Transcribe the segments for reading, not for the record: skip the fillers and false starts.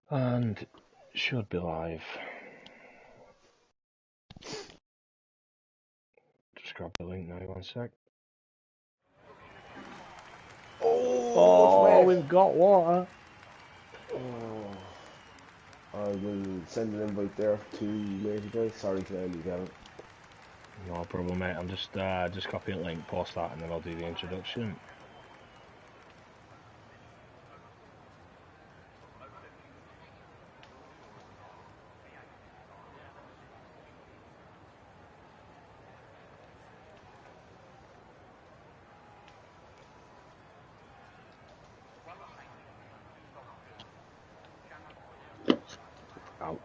And should be live. Just grab the link now, 1 sec. Oh, we've got water. Oh, I will send an invite there to Matey Guy. Sorry to end you, Gavin. No problem, mate. I'm just copy a link, post that, and then I'll do the introduction. Out.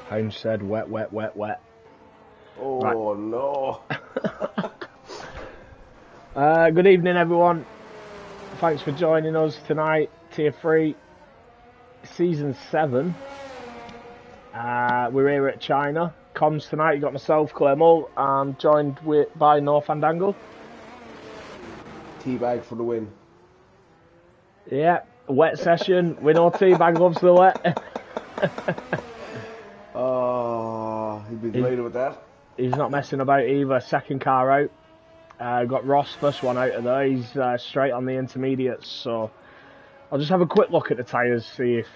Heinz said wet, wet, wet, wet. Oh, right. No. Good evening, everyone. Thanks for joining us tonight. Tier 3, Season 7. We're here at China. Comms tonight, you got myself, Claire Mull, and joined by North Fandangle. Teabag for the win. Yeah, wet session. We know Teabag loves the wet. Oh, he'd be delighted with that. He's not messing about either. Second car out. Got Ross, first one out of there. He's straight on the intermediates. So I'll just have a quick look at the tyres, see if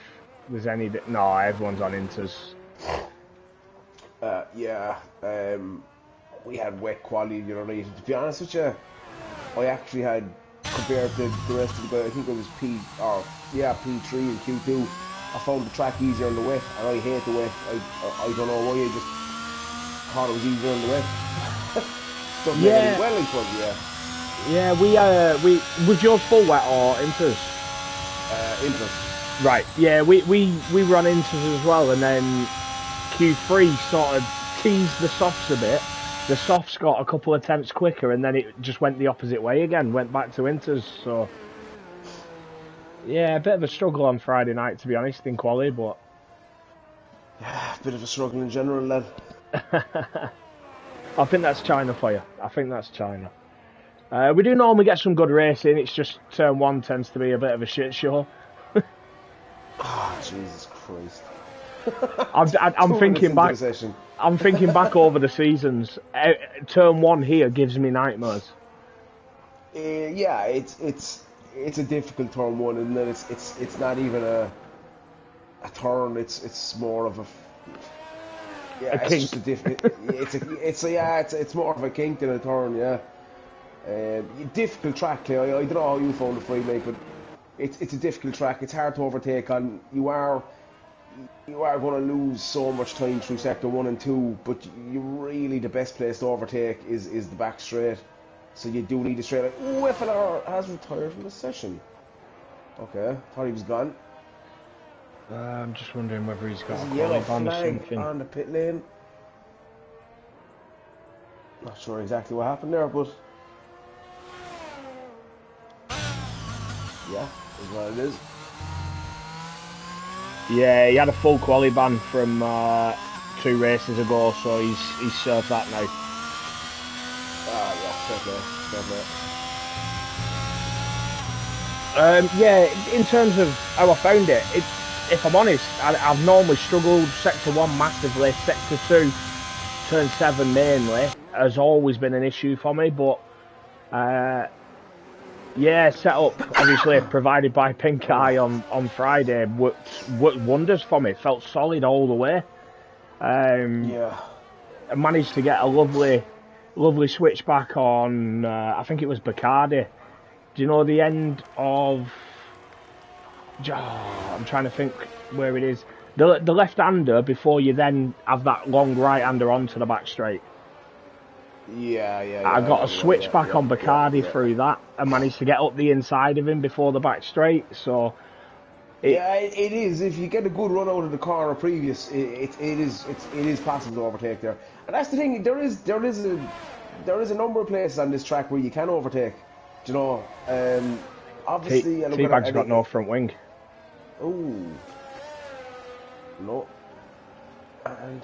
there's any... No, everyone's on inters. Yeah, we had wet quality the other night. To be honest with you, I actually had, compared to the rest of the guys, I think it was P3 and Q2, I found the track easier on the wet, and I hate the wet. I don't know why, I just thought it was easier on the wet. Doesn't make any well, I suppose, yeah. Yeah, we was yours full wet or inters? Inters. Right, yeah, we were on inters as well, and then Q3 sort of teased the softs a bit. The softs got a couple of attempts quicker, and then it just went the opposite way again, went back to inters, so... Yeah, a bit of a struggle on Friday night, to be honest, in quali, but... Yeah, a bit of a struggle in general, then. I think that's China for you. I think that's China. We do normally get some good racing, it's just turn 1 tends to be a bit of a shit show. Oh, Jesus Christ. I'm thinking back. I'm thinking back over the seasons. Turn 1 here gives me nightmares. Yeah, it's a difficult turn 1, and then it's not even a turn. It's more of a it's just a difficult. It's more of a kink than a turn. Yeah, difficult track, Clay. I don't know how you found the free make, but it's a difficult track. It's hard to overtake on. You are going to lose so much time through sector 1 and 2, but the best place to overtake is the back straight. So you do need a straight line. Ooh, FLR has retired from the session. Okay, thought he was gone. I'm just wondering whether he's got a yellow flag flag or something. on the pit lane. Not sure exactly what happened there, but yeah, is what it is. Yeah, he had a full quali ban from 2 races ago, so he's served that now. Yeah, in terms of how I found it, if I'm honest, I've normally struggled. Sector 1 massively, Sector 2, turn 7 mainly, has always been an issue for me, but yeah, setup obviously provided by Pink Eye on Friday worked wonders for me. Felt solid all the way. Yeah. I managed to get a lovely switchback on. I think it was Bacardi. Do you know the end of? I'm trying to think where it is. The left-hander before you then have that long right-hander onto the back straight. Yeah. I got a switchback on Bacardi through that and managed to get up the inside of him before the back straight. So it is. If you get a good run out of the corner previous, it is possible to overtake there. And that's the thing. There is there is a number of places on this track where you can overtake. Do you know? Obviously, T-Bag's got no front wing. Oh. No. And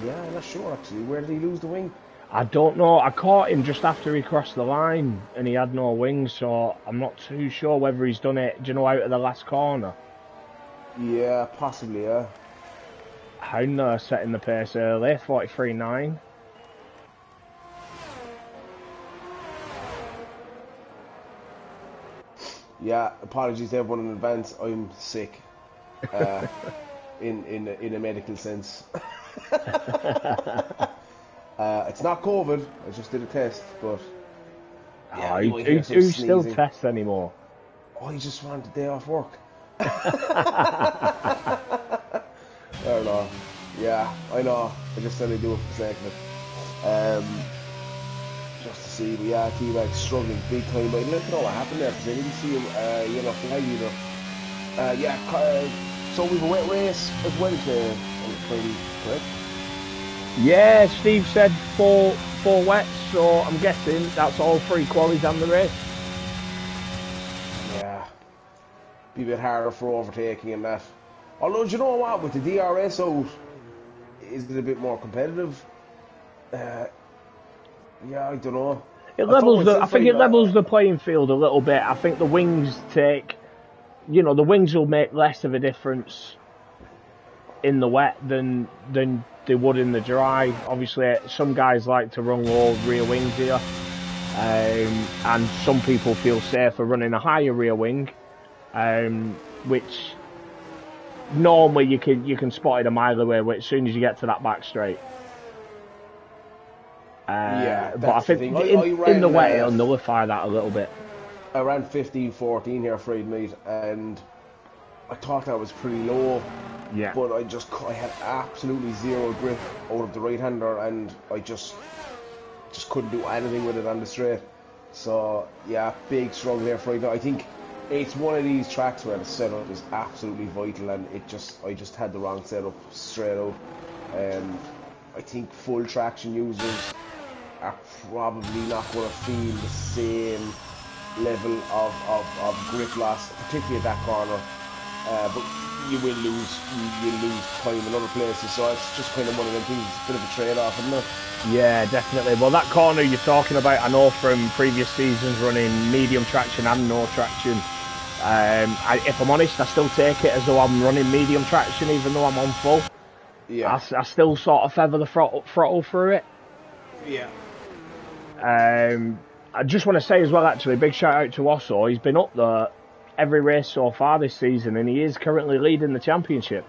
yeah, I'm not sure actually. Where did he lose the wing? I don't know. I caught him just after he crossed the line and he had no wings, so I'm not too sure whether he's done it, do you know, out of the last corner. Yeah, possibly, yeah. Hounder setting the pace early, 43.9. Yeah, apologies to everyone in advance. I'm sick. In a medical sense. It's not COVID. I just did a test, but yeah, who still tests anymore? Oh, he just wanted a day off work. I don't know. Yeah, I know. I just said I'd do it for the sake of it. Just to see, but yeah, T-Bag's struggling big time. But I didn't know what happened there because I didn't see him yellow flag either. So we've a wet race as well today on the Friday, correct? Yeah, Steve said four wets, so I'm guessing that's all 3 qualies on the race. Yeah, be a bit harder for overtaking and that. Although, do you know what, with the DRS out, is it a bit more competitive? Yeah, I don't know. I think it levels the playing field a little bit. I think the wings take, you know, the wings will make less of a difference in the wet than they would in the dry. Obviously, some guys like to run low rear wings here, and some people feel safer running a higher rear wing, which normally you can spot it a mile away as soon as you get to that back straight. Yeah, but I think in the wet it'll nullify that a little bit. I ran 15-14 here Friday night, and I thought that was pretty low. Yeah. But I had absolutely zero grip out of the right hander, and I just couldn't do anything with it on the straight. So yeah, big struggle there Friday night. I think it's one of these tracks where the setup is absolutely vital, and I just had the wrong setup straight out. I think full traction users are probably not going to feel the same level of grip loss, particularly at that corner. But you will lose time in other places, so it's just kind of one of them things. It's a bit of a trade-off, isn't it? Yeah, definitely. Well, that corner you're talking about, I know from previous seasons running medium traction and no traction. If I'm honest, I still take it as though I'm running medium traction, even though I'm on full. Yeah. I still sort of feather the throttle through it. Yeah. I just want to say as well, actually, big shout out to Osso. He's been up there every race so far this season, and he is currently leading the championship.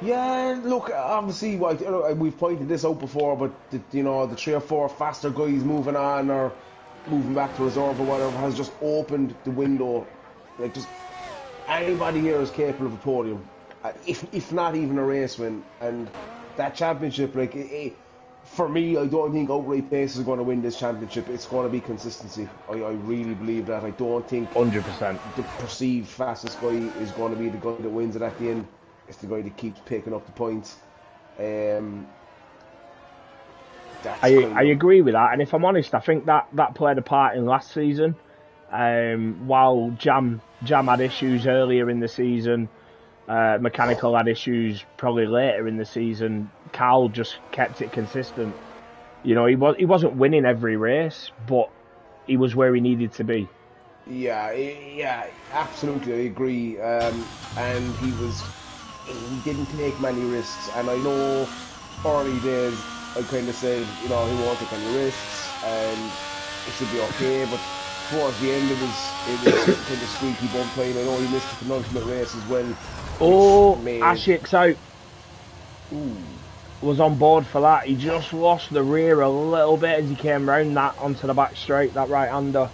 Yeah, look, obviously, we've pointed this out before, but the 3 or 4 faster guys moving on or moving back to reserve or whatever has just opened the window. Like, just anybody here is capable of a podium, if not even a race win. And that championship, like, for me, I don't think outright pace is going to win this championship. It's going to be consistency. I really believe that. I don't think 100% the perceived fastest guy is going to be the guy that wins it at the end. It's the guy that keeps picking up the points. I agree with that, and if I'm honest, I think that played a part in last season. While Jam had issues earlier in the season, Mechanical had issues probably later in the season. Carl just kept it consistent. You know, he wasn't winning every race, but he was where he needed to be. Yeah, absolutely, I agree. And he didn't take many risks. And I know early days I kind of said, he won't take any risks and it should be okay. But towards the end, it was kind of squeaky bum time. I know he missed the penultimate race as well. Ashik's out. Ooh. Was on board for that. He just lost the rear a little bit as he came round that onto the back straight, that right hander.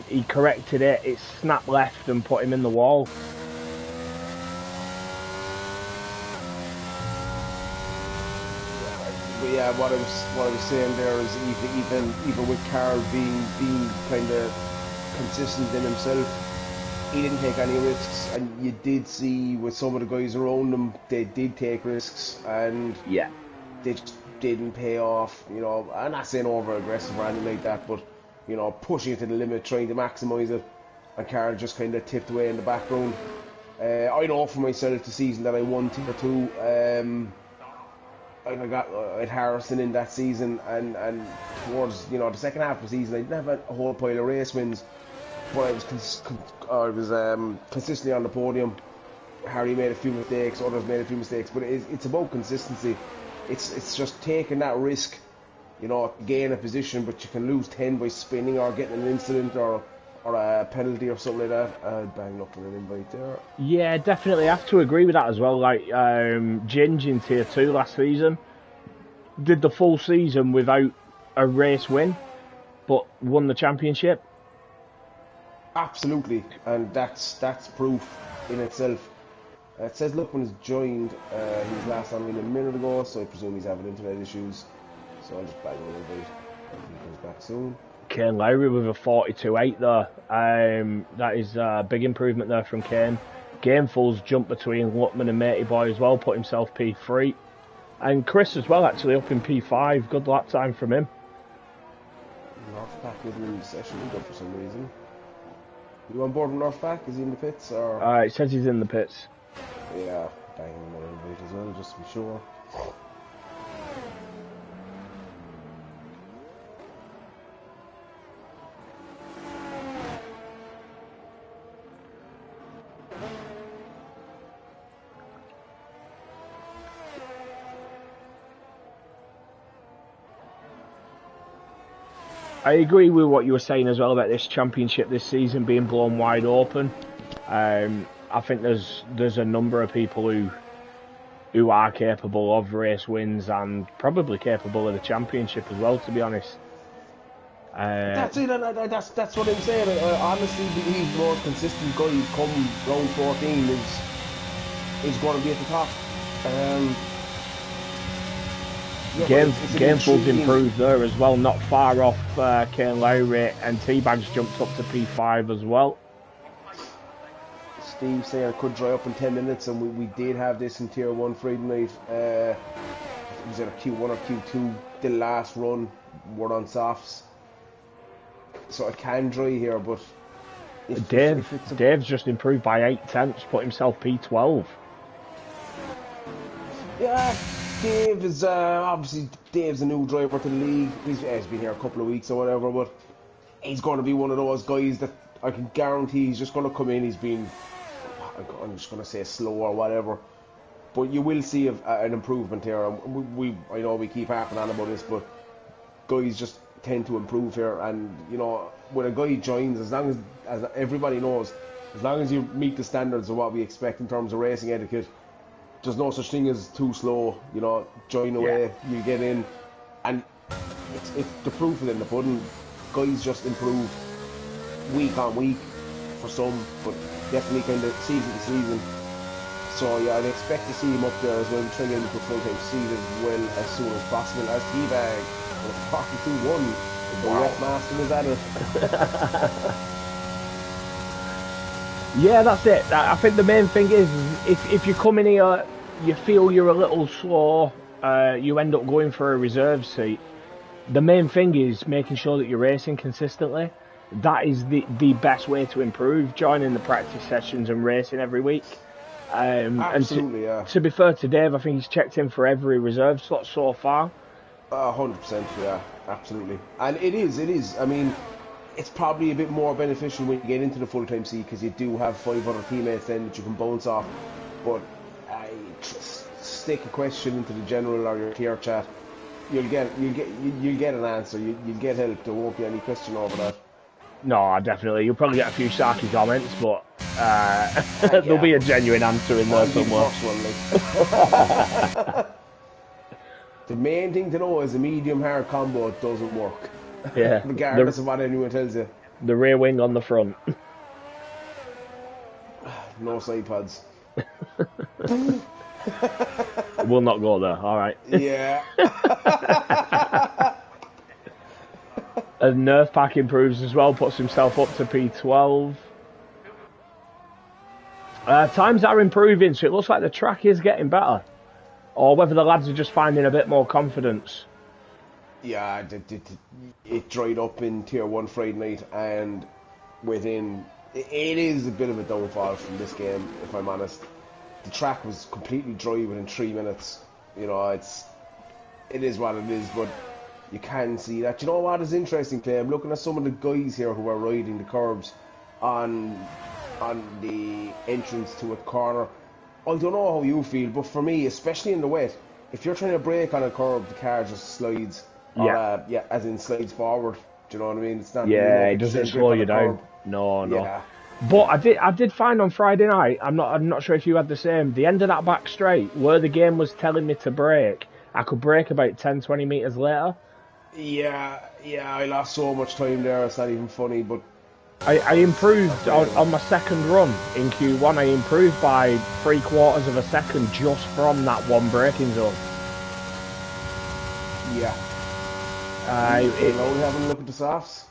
He corrected it. It snapped left and put him in the wall. But yeah, what I was saying there is even with Carl being kind of consistent in himself, he didn't take any risks, and you did see with some of the guys around him, they did take risks, and yeah, they didn't pay off. You know, I'm not saying over aggressive or anything like that, but you know, pushing it to the limit, trying to maximise it, and Carl just kind of tipped away in the background. I know for myself the season that I won Tier 2. I got at Harrison in that season, and towards, you know, the second half of the season I didn't have a whole pile of race wins, but I was consistently on the podium. Harry made a few mistakes, others made a few mistakes, but it's about consistency. It's just taking that risk, you know, gain a position, but you can lose 10 by spinning or getting an incident or a penalty or something like that. Bang, looking at an invite there. Yeah, definitely have to agree with that as well. Like Ginge in Tier 2 last season did the full season without a race win, but won the championship. Absolutely, and that's proof in itself. It says Lookman's joined. He was last on a minute ago, so I presume he's having internet issues. So I'll just bang him an invite. He comes back soon. Kane Lowry with a 42.8 there. That is a big improvement there from Kane. Gamefull's jumped between Lookman and Matey Boy as well, put himself P3. And Chris as well, actually up in P5. Good lap time from him. Northback isn't in the session either for some reason. You on board with Northback? Is he in the pits? Or? It says he's in the pits. Yeah, bang him an invite as well, just to be sure. I agree with what you were saying as well about this championship this season being blown wide open. I think there's a number of people who are capable of race wins and probably capable of the championship as well, to be honest. That's it, and that's what I'm saying. I honestly believe more consistent guys come round 14 is going to be at the top. Gamefull's improved there as well, not far off Kane Lowry, and T-Bag's jumped up to P5 as well. Steve saying I could dry up in 10 minutes, and we did have this in Tier 1 Friday night. It was at a Q1 or Q2, the last run, we're on softs. So I can dry here, but... Dave's just improved by 8 tenths, put himself P12. Yeah, Dave is obviously Dave's a new driver to the league. He's been here a couple of weeks or whatever, but he's going to be one of those guys that I can guarantee he's just going to come in. He's been, I'm just going to say slow or whatever, but you will see an improvement here. I know we keep harping on about this, but guys just tend to improve here. And you know, when a guy joins, as long as everybody knows, as long as you meet the standards of what we expect in terms of racing etiquette, there's no such thing as too slow. You know, join away, you get in, and it's the proof is in the pudding. Guys just improve week on week for some, but definitely kind of season to season. So yeah, I'd expect to see him up there as well, trying to get into full-time seat as well as soon as possible. As T-Bag with 42-1, the wet master is at it. Yeah, that's it. I think the main thing is if you come in here, you feel you're a little slow, you end up going for a reserve seat. The main thing is making sure that you're racing consistently. That is the best way to improve, joining the practice sessions and racing every week. Absolutely, and to be fair to Dave, I think he's checked in for every reserve slot so far. 100%, yeah, absolutely. And it is. I mean, it's probably a bit more beneficial when you get into the full-time seat because you do have 5 other teammates then that you can bounce off. But stick a question into the general or your tier chat, you'll get an answer. You'll get help. There won't be any question over that. No, definitely. You'll probably get a few sarky comments, but there'll be a genuine answer in there somewhere. The main thing to know is a medium hard combo doesn't work. Yeah. Regardless of what anyone tells you. The rear wing on the front. No side pads. We'll not go there, alright. Yeah. And Nerf Pack improves as well, puts himself up to P12. Times are improving, so it looks like the track is getting better. or whether the lads are just finding a bit more confidence. Yeah, it dried up in Tier 1 Friday night, and it is a bit of a downfall from this game, if I'm honest. The track was completely dry within 3 minutes. You know, it is what it is, but you can see that. You know what is interesting, Clay? I'm looking at some of the guys here who are riding the curbs on the entrance to a corner. I don't know how you feel, but for me, especially in the wet, if you're trying to brake on a curb, the car just slides. Yeah. As in slides forward. Do you know what I mean? It's not. Yeah, it doesn't slow you down. No. Yeah. But I did find on Friday night, I'm not sure if you had the same, the end of that back straight, where the game was telling me to brake, I could brake about 10-20 metres later. Yeah, I lost so much time there, it's not even funny, but... I improved on my second run in Q1, I improved by 3/4 of a second just from that one braking zone. Yeah. Having a look at the softs.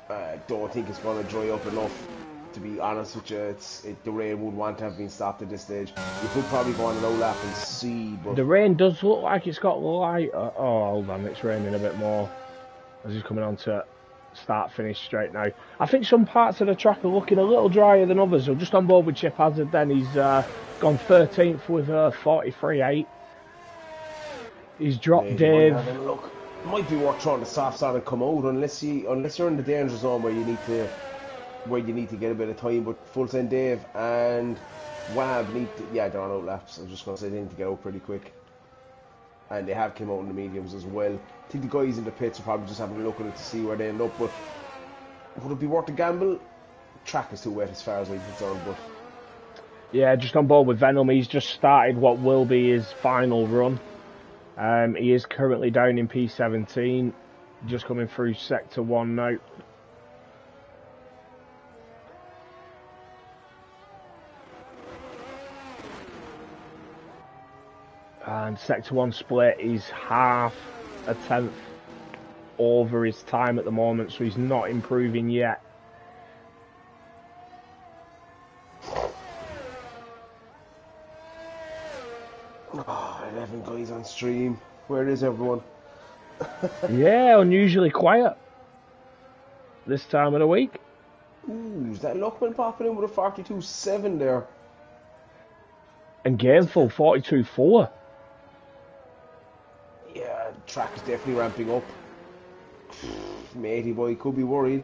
I don't think it's going to dry up enough, to be honest with you. The rain would want to have been stopped at this stage. You could probably go on an overlap and see, but... The rain does look like it's got light. Oh, hold on, it's raining a bit more as he's coming on to start-finish straight now. I think some parts of the track are looking a little drier than others. I'm just on board with Chip Hazard then. He's gone 13th with 43.8. He's dropped Dave. Look, it might be worth trying the softs on and come out unless you're in the danger zone where you need to get a bit of time. But full send Dave and Wab they're on out laps. I was just going to say they need to get out pretty quick, and they have come out in the mediums as well. I think the guys in the pits are probably just having a look at it to see where they end up. But would it be worth a gamble? The track is too wet as far as I'm concerned. But yeah, just on board with Venom. He's just started what will be his final run. He is currently down in P17, just coming through Sector 1 now. And Sector 1 split is half a tenth over his time at the moment, so he's not improving yet. Oh, 11 guys on stream. Where is everyone? Yeah, unusually quiet this time of the week. Ooh, is that Luckman popping in with a 42.7 there? And Gameful, 42.4. Yeah, the track is definitely ramping up. Matey boy could be worried.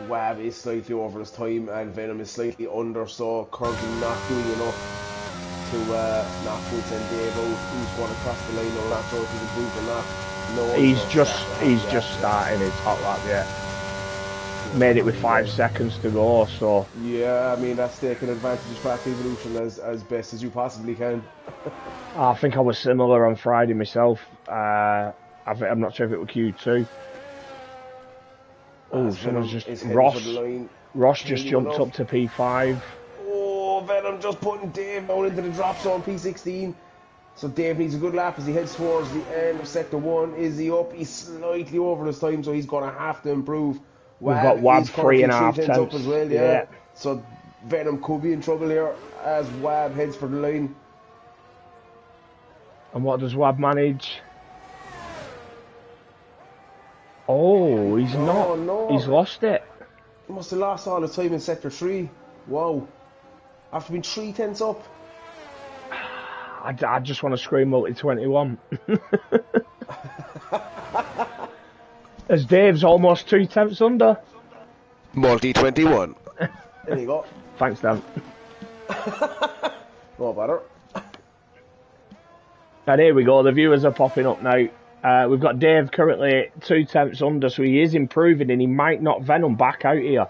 Wab is slightly over his time and Venom is slightly under, so currently not doing enough to knock Boots and Dave out. Who's going to cross the line or not, sure if he's improved or not. No, he's just starting his hot lap yet. Made it with 5 seconds to go, so... Yeah, I mean, that's taking advantage of track evolution as best as you possibly can. I think I was similar on Friday myself. I'm not sure if it was Q2. Oh, someone's just... Ross just jumped up to P5. Oh, Venom just putting Dave down into the drop zone, P16. So Dave needs a good lap as he heads towards the end of Sector 1. Is he up? He's slightly over his time, so he's going to have to improve. We've got Wab 3.5 tenths up as well, yeah. So Venom could be in trouble here as Wab heads for the line. And what does Wab manage? Oh, he's not. No. He's lost it. He must have lost all the time in Sector 3. Wow. After being 3 tenths up. I just want to scream multi-21. As Dave's almost 2 tenths under. Multi-21. There you go. Thanks, Dan. No better. And here we go, the viewers are popping up now. We've got Dave currently 2 tenths under, so he is improving and he might knock Venom back out here.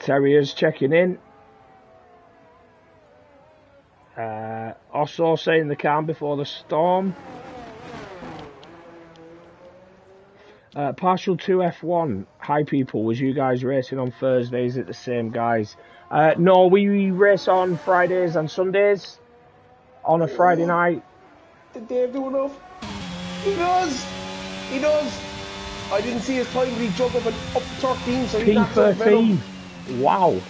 Terriers checking in. Also saying the calm before the storm. Partial 2 F1. Hi people, was you guys racing on Thursdays at the same guys? No, we race on Fridays and Sundays. On a Friday night. Did Dave do enough? He does! He does! I didn't see his time, but he jumped up and up 13, so he's outside T13. Wow.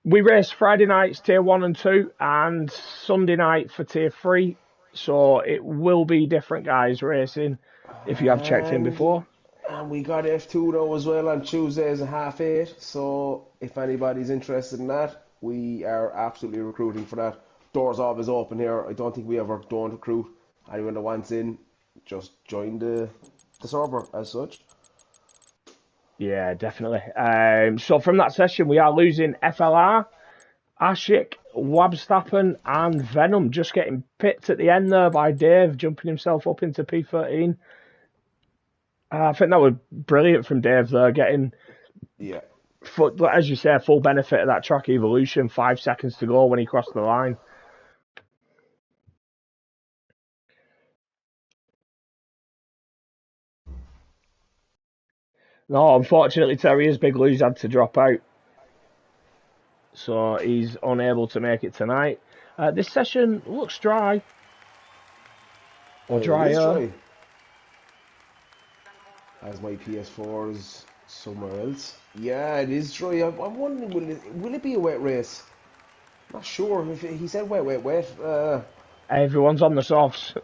We race Friday nights Tier 1 and 2 and Sunday night for Tier 3. So it will be different guys racing if you have checked in before. And we got F2 though as well on Tuesdays at 8:30. So if anybody's interested in that, we are absolutely recruiting for that. Doors always open here. I don't think we ever don't recruit. Anyone that wants in, just join the server as such. Yeah, definitely. So from that session, we are losing FLR, Ashik, Wabstappen, and Venom. Just getting pipped at the end there by Dave, jumping himself up into P13. I think that was brilliant from Dave there, getting, as you say, full benefit of that track evolution. 5 seconds to go when he crossed the line. No, unfortunately, Terrier's Big Lou's had to drop out. So he's unable to make it tonight. This session looks dry. Or drier. Dry. As my PS4 is somewhere else. Yeah, it is dry. I'm wondering, will it be a wet race? Not sure. If he said wet. Everyone's on the softs.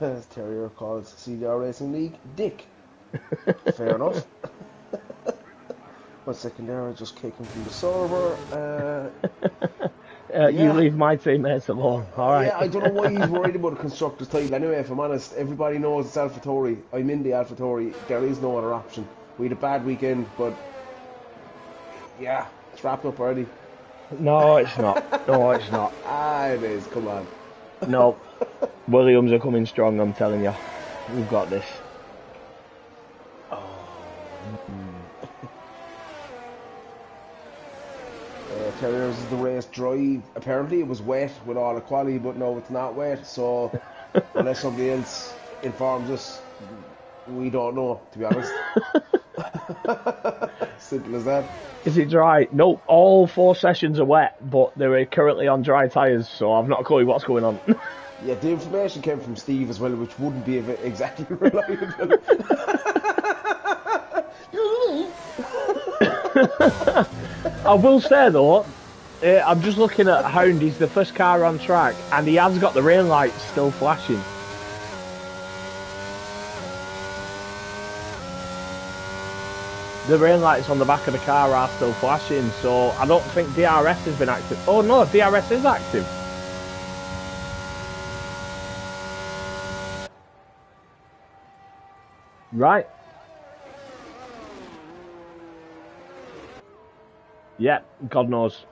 As Terrier calls CDR Racing League, Dick. Fair enough. 1 second there, I just kick him from the server. You leave my teammates alone. All right. Yeah, I don't know why he's worried about a constructor's title. Anyway, if I'm honest, everybody knows it's AlphaTauri. I'm in the AlphaTauri. There is no other option. We had a bad weekend, but yeah, it's wrapped up already. No, it's not. No, it's not. It is. Come on. No. Williams are coming strong, I'm telling you. We've got this. Terriers is the race dry. Apparently it was wet with all the quality, but no, it's not wet. So unless somebody else informs us, we don't know, to be honest. Simple as that. Is it dry? No, all 4 sessions are wet, but they're currently on dry tyres, so I've not a clue what's going on. Yeah, the information came from Steve as well, which wouldn't be exactly reliable. I will say though, I'm just looking at Hound, he's the first car on track, and he has got the rain lights still flashing. The rain lights on the back of the car are still flashing, so I don't think DRS has been active. Oh no, DRS is active. Right. Yeah, God knows.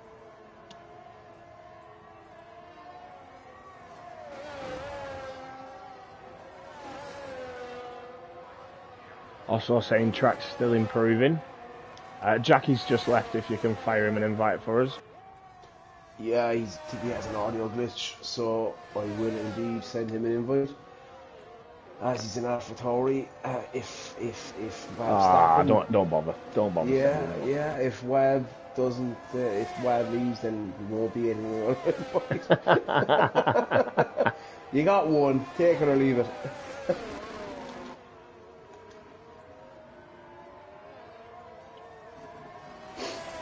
Also saying track's still improving. Jackie's just left, if you can fire him an invite for us. Yeah, he has an audio glitch, so I will indeed send him an invite. As he's in AlphaTauri, if don't bother. Yeah, if Wab doesn't, if Wab leaves, then he won't be anymore. You got one, take it or leave it.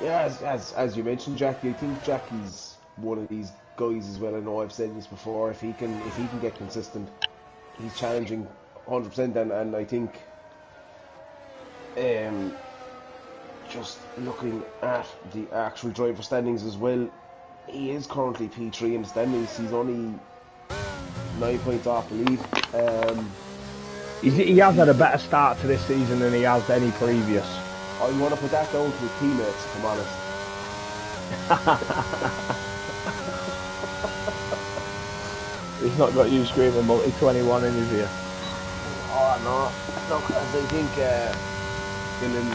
Yeah, as you mentioned, Jackie, I think Jackie's one of these guys as well. I know I've said this before. If he can get consistent, he's challenging 100%. And I think, just looking at the actual driver standings as well, he is currently P3 in the standings. He's only 9 points off the lead. He has had a better start to this season than he has any previous. I want to put that down to his teammates, if I'm honest. He's not got you screaming multi-21 in his ear. Oh no, because I think Dylan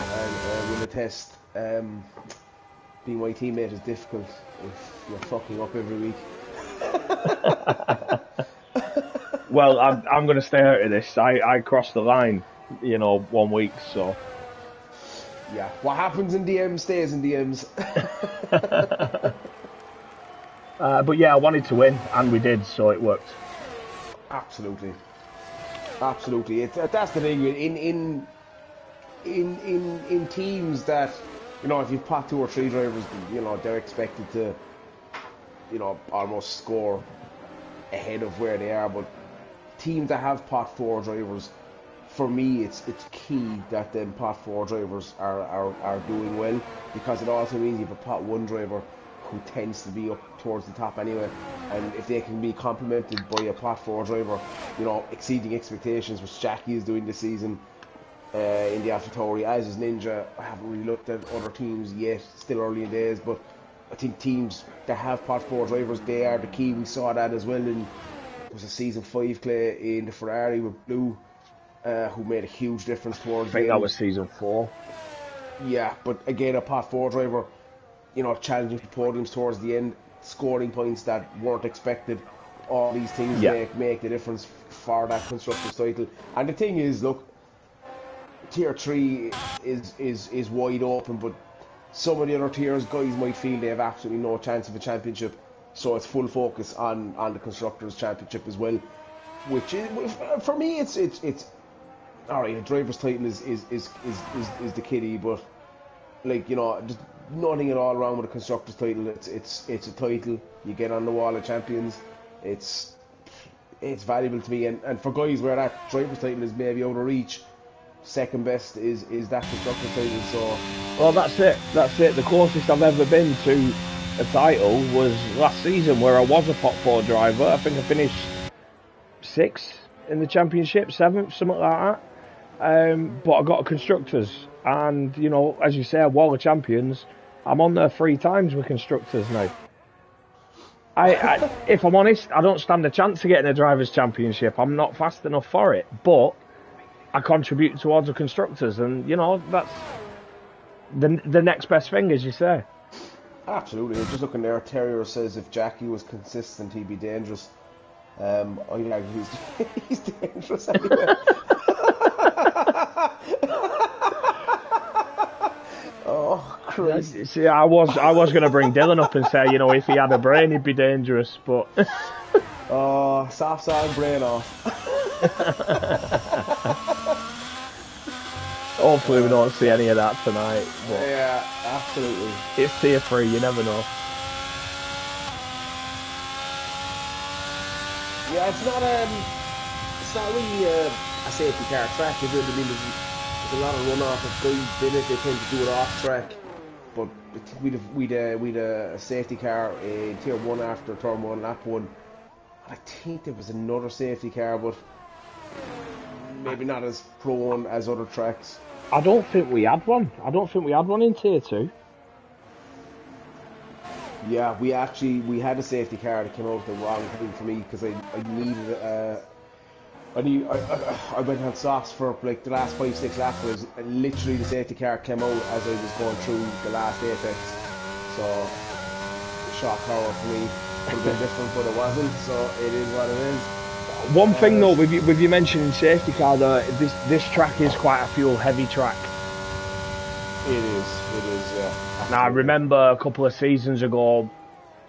will attest, being my teammate is difficult if you're fucking up every week. Well, I'm going to stay out of this. I crossed the line, 1 week, so... Yeah, what happens in DMs stays in DMs. But yeah, I wanted to win, and we did, so it worked. Absolutely, absolutely. That's the thing in teams that, you know, if you've pot 2 or 3 drivers, you know, they're expected to, you know, almost score ahead of where they are. But teams that have pot 4 drivers, for me, it's key that them pot 4 drivers are doing well, because it also means you have a pot 1 driver who tends to be up towards the top anyway, and if they can be complemented by a pot 4 driver, you know, exceeding expectations, which Jackie is doing this season in the AlphaTauri, as is Ninja. I haven't really looked at other teams yet, still early in days, but I think teams that have pot 4 drivers, they are the key. We saw that as well in, it was a season 5 Clay in the Ferrari with Blue, who made a huge difference towards I think the that end. was season 4. Yeah, but again, a pot 4 driver, you know, challenging for podiums towards the end, scoring points that weren't expected. All these things make the difference for that constructors title. And the thing is, look, tier 3 is wide open, but some of the other tiers, guys might feel they have absolutely no chance of a championship, so it's full focus on the constructors championship as well. Which is, for me, it's all right. A driver's title is the kiddie, but, like, you know, just nothing at all wrong with a constructor's title. It's a title you get on the wall of champions. It's valuable to me, and for guys where that driver's title is maybe out of reach, second best is that constructor's title. So, well, that's it. The closest I've ever been to a title was last season, where I was a pot 4 driver. I think I finished 6th in the championship, 7th, something like that. But I got a constructors, and, you know, as you say, a wall of champions. I'm on there 3 times with constructors now. I if I'm honest, I don't stand a chance of getting a drivers' championship. I'm not fast enough for it, but I contribute towards the constructors, and, you know, that's the next best thing, as you say. absolutely. Just looking there, Terrier says if Jackie was consistent, he'd be dangerous. I argue he's dangerous anyway. Oh, Christ. See, I was going to bring Dylan up and say, you know, if he had a brain, he'd be dangerous, but... Oh, soft side brain off. Hopefully we don't see any of that tonight. But yeah, absolutely. it's tier 3, you never know. Yeah, it's not really a safety car track, is it? I mean, there's a lot of runoff of guys in it. They tend to do it off track, but we'd a safety car in tier 1 after turn 1, lap 1. I think there was another safety car, but maybe not as prone as other tracks. I don't think we had one. In tier 2. Yeah, we had a safety car that came out at the wrong time for me, because I needed I went on softs for like the last 5-6 laps, and literally the safety car came out as I was going through the last apex. So, shock horror for me. Could have been different, but it wasn't. So it is what it is. One thing though, with you mentioning safety car, though, this track is quite a fuel heavy track. It is, yeah. Now I remember a couple of seasons ago,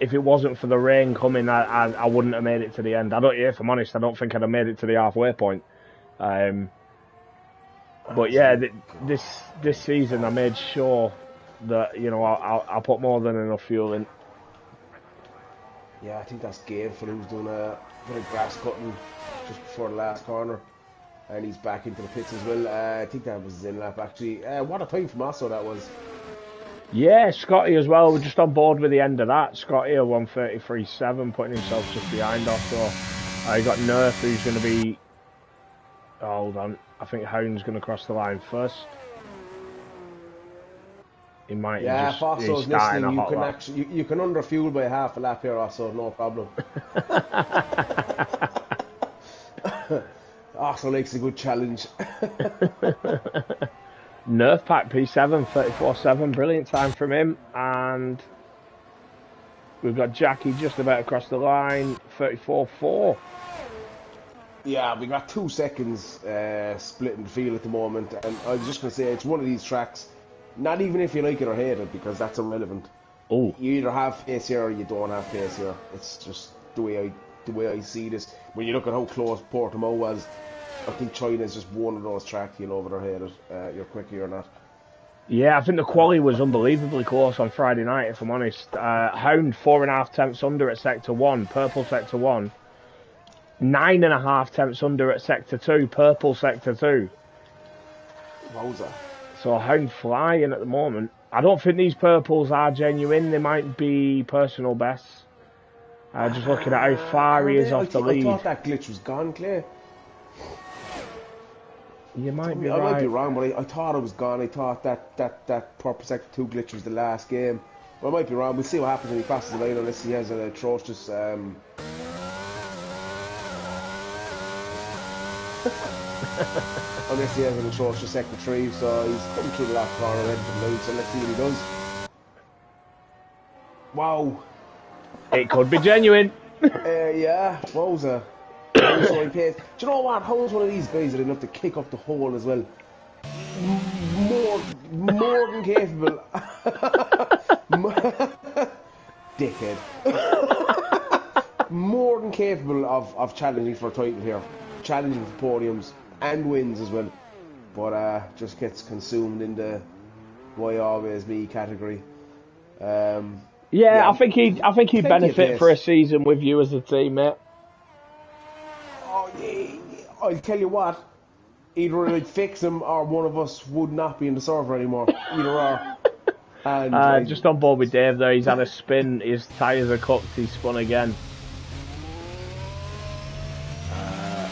if it wasn't for the rain coming, I wouldn't have made it to the end. If I'm honest, I don't think I'd have made it to the halfway point. But yeah, this season I made sure that, you know, I put more than enough fuel in. Yeah, I think that's Gainful, who's doing a bit of grass cutting just before the last corner, and he's back into the pits as well. I think that was his in lap actually. What a time from Osso that was. Yeah, Scotty as well. We're just on board with the end of that. Scotty at 1:33.7, putting himself just behind us. So you got Nerf, who's going to be. Oh, hold on, I think Hound's going to cross the line first. He might. Yeah, if Osso's listening, you can under fuel by half a lap here, Osso, no problem. Osso likes a good challenge. Nerf pack P7, 34.7, brilliant time from him. And we've got Jackie just about across the line, 34.4. Yeah, we got 2 seconds split in the field at the moment, and I was just going to say, it's one of these tracks Not even if you like it or hate it, because that's irrelevant. Oh, You either have pace here or you don't have pace here. It's just the way I see this. When you look at how close Portimao was, I think China is just one of those tracks you'll over their head. You're quicker or not. yeah, I think the quali was unbelievably close on Friday night, if I'm honest. Hound 4.5 tenths under at Sector 1, Purple Sector 1. 9.5 tenths under at Sector 2, Purple Sector 2. Wowza. So Hound flying at the moment. I don't think these purples are genuine. They might be personal bests. Just looking at how far he is off the lead. I thought that glitch was gone, Clay. You might be I right. might be wrong, but I thought it was gone. I thought that Purple Sector 2 glitch was the last game. But I might be wrong. We'll see what happens when he crosses the line, unless he has an atrocious... unless he has an atrocious sector 3, so he's coming through the last corner heading for the line, so let's see what he does. Wow. It could be genuine. Yeah, wowza. Do you know what? How's one of these guys that enough to kick up the hole as well? More than capable. Dickhead. More than capable of challenging for a title here. Challenging for podiums and wins as well. But just gets consumed in the why always me category. Yeah, I think he'd benefit for a season with you as a teammate. Oh, yeah, I'll tell you what, either I'd fix him or one of us would not be in the server anymore. Either or. And just on board with Dave there, he's had a spin, his tyres are cooked, he's spun again. I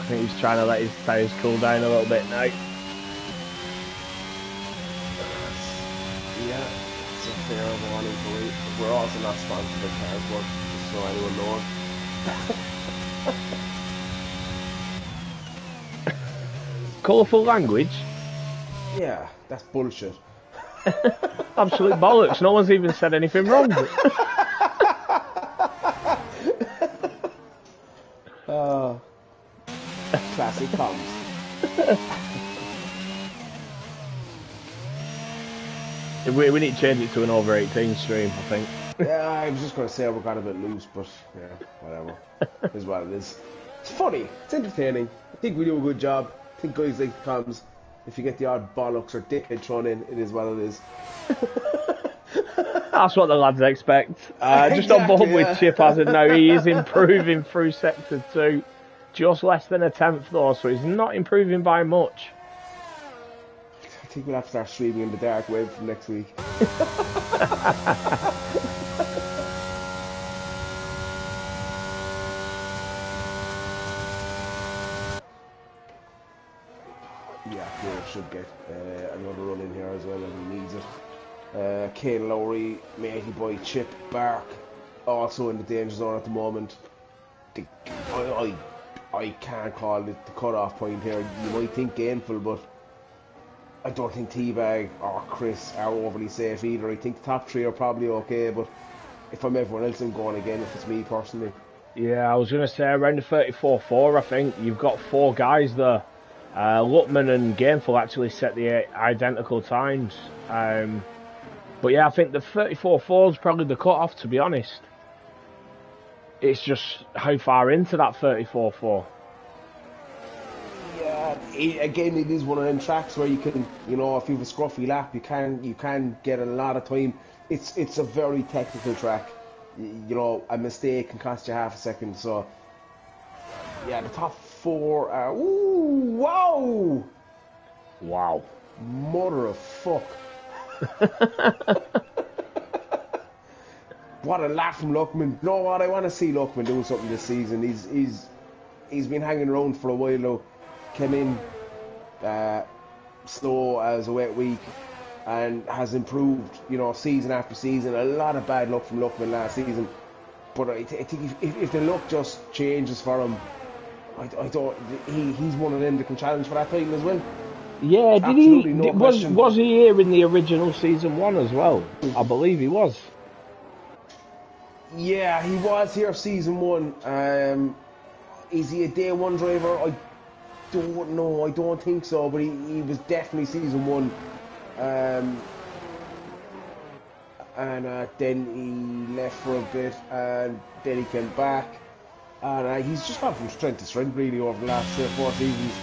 think he's trying to let his tyres cool down a little bit now. Yeah, it's a fair warning for me. We're also not sponsored by Cardboard, just so anyone knows. Colourful language? Yeah, that's bullshit. Absolute bollocks, no one's even said anything wrong. Classic comms. We need to change it to an over 18 stream, I think. Yeah, I was just going to say we got a bit loose, but yeah, whatever. It is what it is. It's funny, it's entertaining. I think we do a good job. I think guys like the comms. If you get the odd bollocks or dickhead thrown in, it is what it is. That's what the lads expect. Just on board with Chip Hazard now, he is improving through Sector 2. Just less than a tenth though, so he's not improving by much. I think we'll have to start streaming in the dark web from next week. Yeah, Gary should get another run in here as well, and he needs it. Kane Lowry, matey boy Chip Bark, also in the danger zone at the moment. I can't call it the cut-off point here. You might think Gainful, but I don't think T-Bag or Chris are overly safe either. I think the top three are probably okay, but if I'm everyone else, I'm going again if it's me personally. Yeah, I was going to say around the 34.4, I think. You've got four guys there. Lutman and Gainful actually set the identical times. But yeah, I think the 34.4 is probably the cut-off, to be honest. It's just how far into that 34.4. Yeah, again, it is one of them tracks where you can, you know, if you have a scruffy lap, you can get a lot of time. It's a very technical track. You know, a mistake can cost you half a second. So, yeah, the top four are... Ooh, wow! Wow. Mother of fuck. What a lap from Luckman. You know what? I want to see Luckman doing something this season. He's been hanging around for a while now. Came in slow as a wet week and has improved, you know, season after season. A lot of bad luck from Luckman last season. But I think if the luck just changes for him, I don't. He's one of them that can challenge for that title as well. Yeah, did he? No was he here in the original season 1 as well? I believe he was. Yeah, he was here season 1. Is he a day 1 driver? I don't know. I don't think so, but he was definitely season 1. and then he left for a bit, and then he came back, and he's just gone from strength to strength really over the last 4 seasons.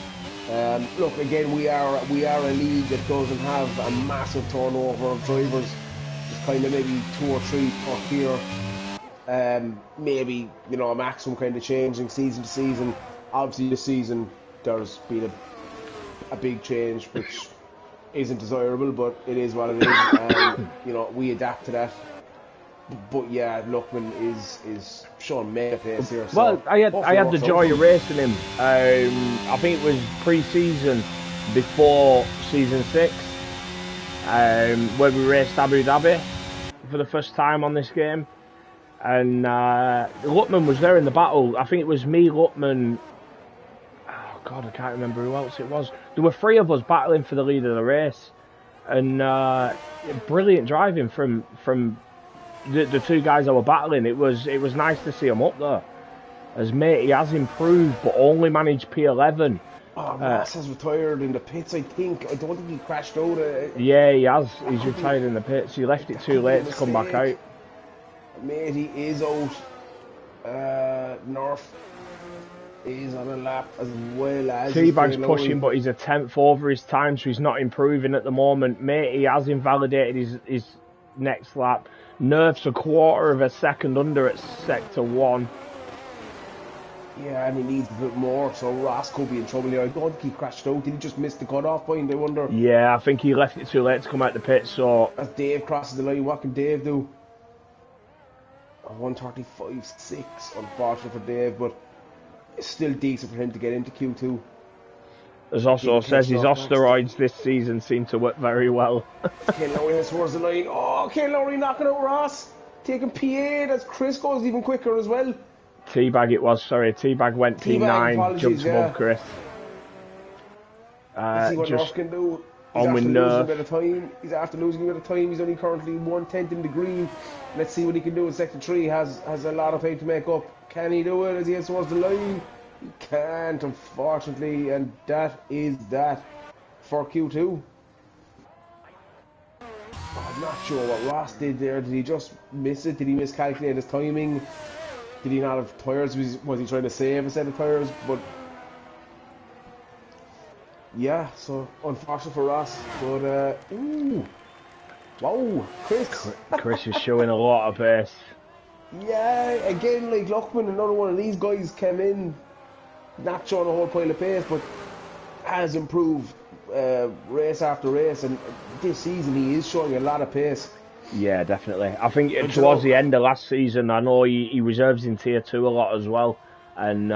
Look, again, we are a league that doesn't have a massive turnover of drivers, just kind of maybe 2 or 3 per year. Maybe, a maximum kind of changing season to season. Obviously this season there's been a big change which isn't desirable, but it is what it is, and we adapt to that. But yeah, Luckman is showing mega pace here. So well, I had the joy of racing him. I think it was pre-season before season 6, where we raced Abu Dhabi for the first time on this game, and Luckman was there in the battle. I think it was me, Luckman. Oh God, I can't remember who else it was. There were 3 of us battling for the lead of the race, and brilliant driving from the 2 guys that were battling. It was nice to see him up there. As mate, he has improved, but only managed P11. Ross has retired in the pits, I think. I don't think he crashed out. Yeah, he has. He's retired in the pits. He left it too late to come back out. Mate, he is out. North is on a lap as well as T-Bag's pushing, but he's a 10th over his time, so he's not improving at the moment. Mate, he has invalidated his next lap. Nerf's a quarter of a second under at sector 1. Yeah, and he needs a bit more, so Ross could be in trouble here. I don't think he crashed out. Did he just miss the cut-off point, I wonder? Yeah, I think he left it too late to come out the pit, so... As Dave crosses the line, what can Dave do? A 1:35.6, unfortunate for Dave, but it's still decent for him to get into Q2. As also says, his steroids this season seem to work very well. Ken Lowry has towards the line. Oh, Ken Lowry knocking out Ross. Taking P8 as Chris goes even quicker as well. T-Bag it was, sorry. T-Bag went P9, jumped above Chris. Let's see what Nerf can do. He's after losing a bit of time. He's only currently 1/10 in the green. Let's see what he can do in sector 3. Has a lot of time to make up. Can he do it as he heads towards the line? He can't, unfortunately, and that is that for Q2. I'm not sure what Ross did there. Did he just miss it? Did he miscalculate his timing? Did he not have tyres? Was he trying to save a set of tyres? But yeah, so unfortunate for Ross. But ooh, wow, Chris. Chris is showing a lot of pace. Yeah, again, like Luckman, another one of these guys came in, not showing a whole pile of pace, but has improved race after race, and this season he is showing a lot of pace. Yeah, definitely. I think towards the end of last season, I know he reserves in Tier 2 a lot as well, and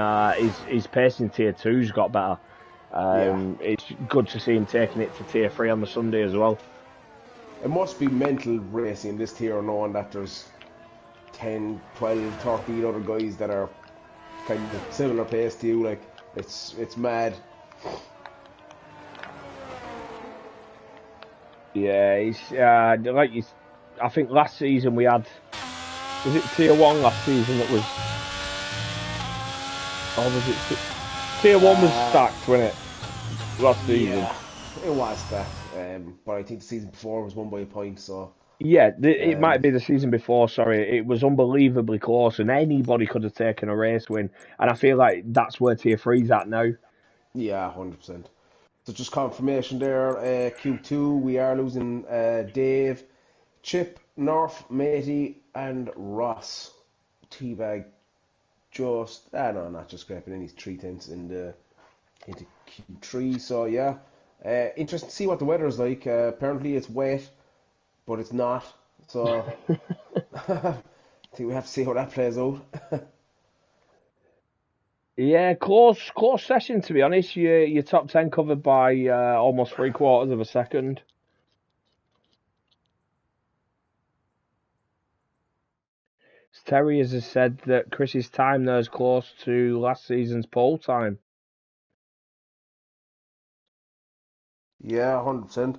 his pace in Tier 2's got better. It's good to see him taking it to Tier 3 on the Sunday as well. It must be mental racing in this tier, knowing that there's 10, 12, 13 other guys that are kind of similar pace to you. Like, it's mad. Yeah, he's I think last season we had, was it Tier 1 last season that was, or was it Tier 1 was stacked, wasn't it, last season? Yeah, it was stacked, but I think the season before was won by a point, so... Yeah, it might be the season before, sorry. It was unbelievably close, and anybody could have taken a race win, and I feel like that's where Tier 3's at now. Yeah, 100%. So just confirmation there, Q2, we are losing Dave, Chip, North, Matey, and Ross. T-Bag just, no, not just scraping in, he's 3/10 into Q3, so yeah. Interesting to see what the weather is like. Apparently it's wet, but it's not, so I think we have to see how that plays out. Yeah, close session, to be honest. Your top 10 covered by almost 3/4 of a second. Terry has said that Chris's time there is close to last season's pole time. Yeah, 100%.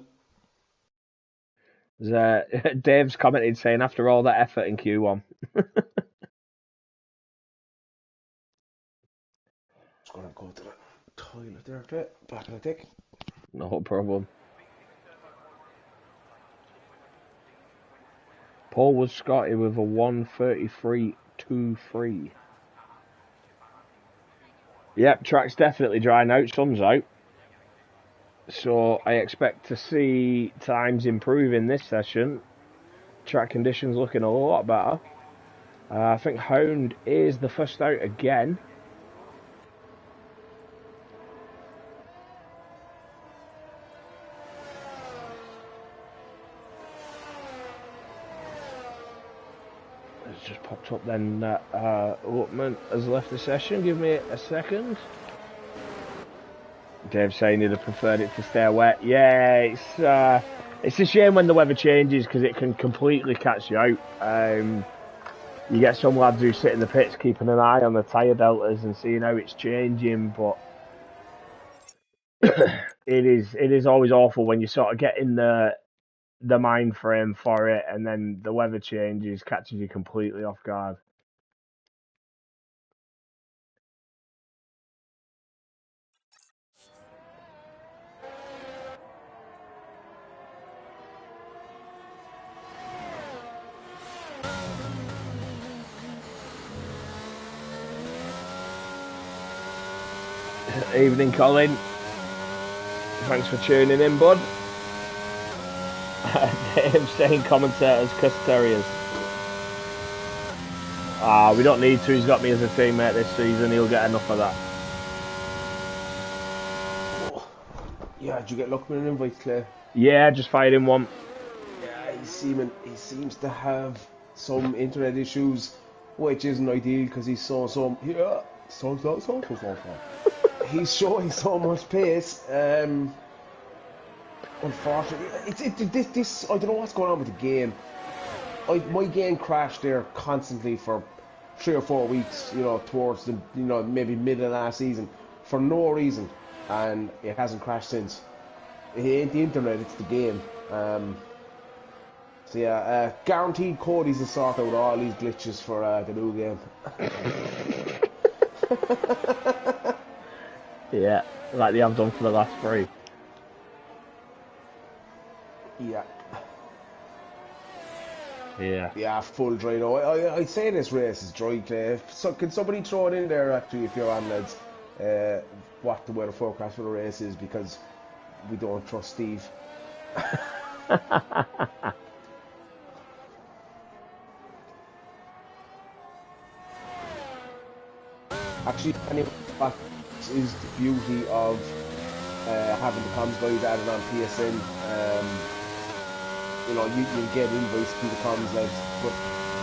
Dave's commented saying after all that effort in Q1. Just gonna go to the toilet there, back in the tick. No problem. Paul was Scotty with a 1:33.23. Yep, track's definitely drying out, sun's out. So I expect to see times improve in this session. Track conditions looking a lot better. I think Hound is the first out again. It's just popped up then that Lookman has left the session. Give me a second. Dave saying he'd have preferred it to stay wet. Yeah, it's a shame when the weather changes because it can completely catch you out. You get some lads who sit in the pits keeping an eye on the tyre deltas and seeing how it's changing, but it is always awful when you sort of get in the mind frame for it and then the weather changes, catches you completely off guard. Evening, Colin. Thanks for tuning in, bud. Dave saying commentators, cuss terriers. We don't need to. He's got me as a teammate this season. He'll get enough of that. Yeah, did you get Luckman an invite, Clay? Yeah, just fired him one. Yeah, he seems to have some internet issues, which isn't ideal because he's so he's showing so much pace. Unfortunately, this I don't know what's going on with the game. My game crashed there constantly for 3 or 4 weeks, towards the maybe mid of last season for no reason, and it hasn't crashed since. It ain't the internet, it's the game. So yeah, guaranteed Cody's to sort out all these glitches for the new game. Yeah, like they have done for the last 3. Yeah. Yeah, full dry now. I'd say this race is dry, Clay. So can somebody throw it in there, actually, if you're on, lads, what the weather forecast for the race is, because we don't trust Steve. Actually, anyway, that is the beauty of having the comms guys added on PSN. You get invoiced through the comms, lads, but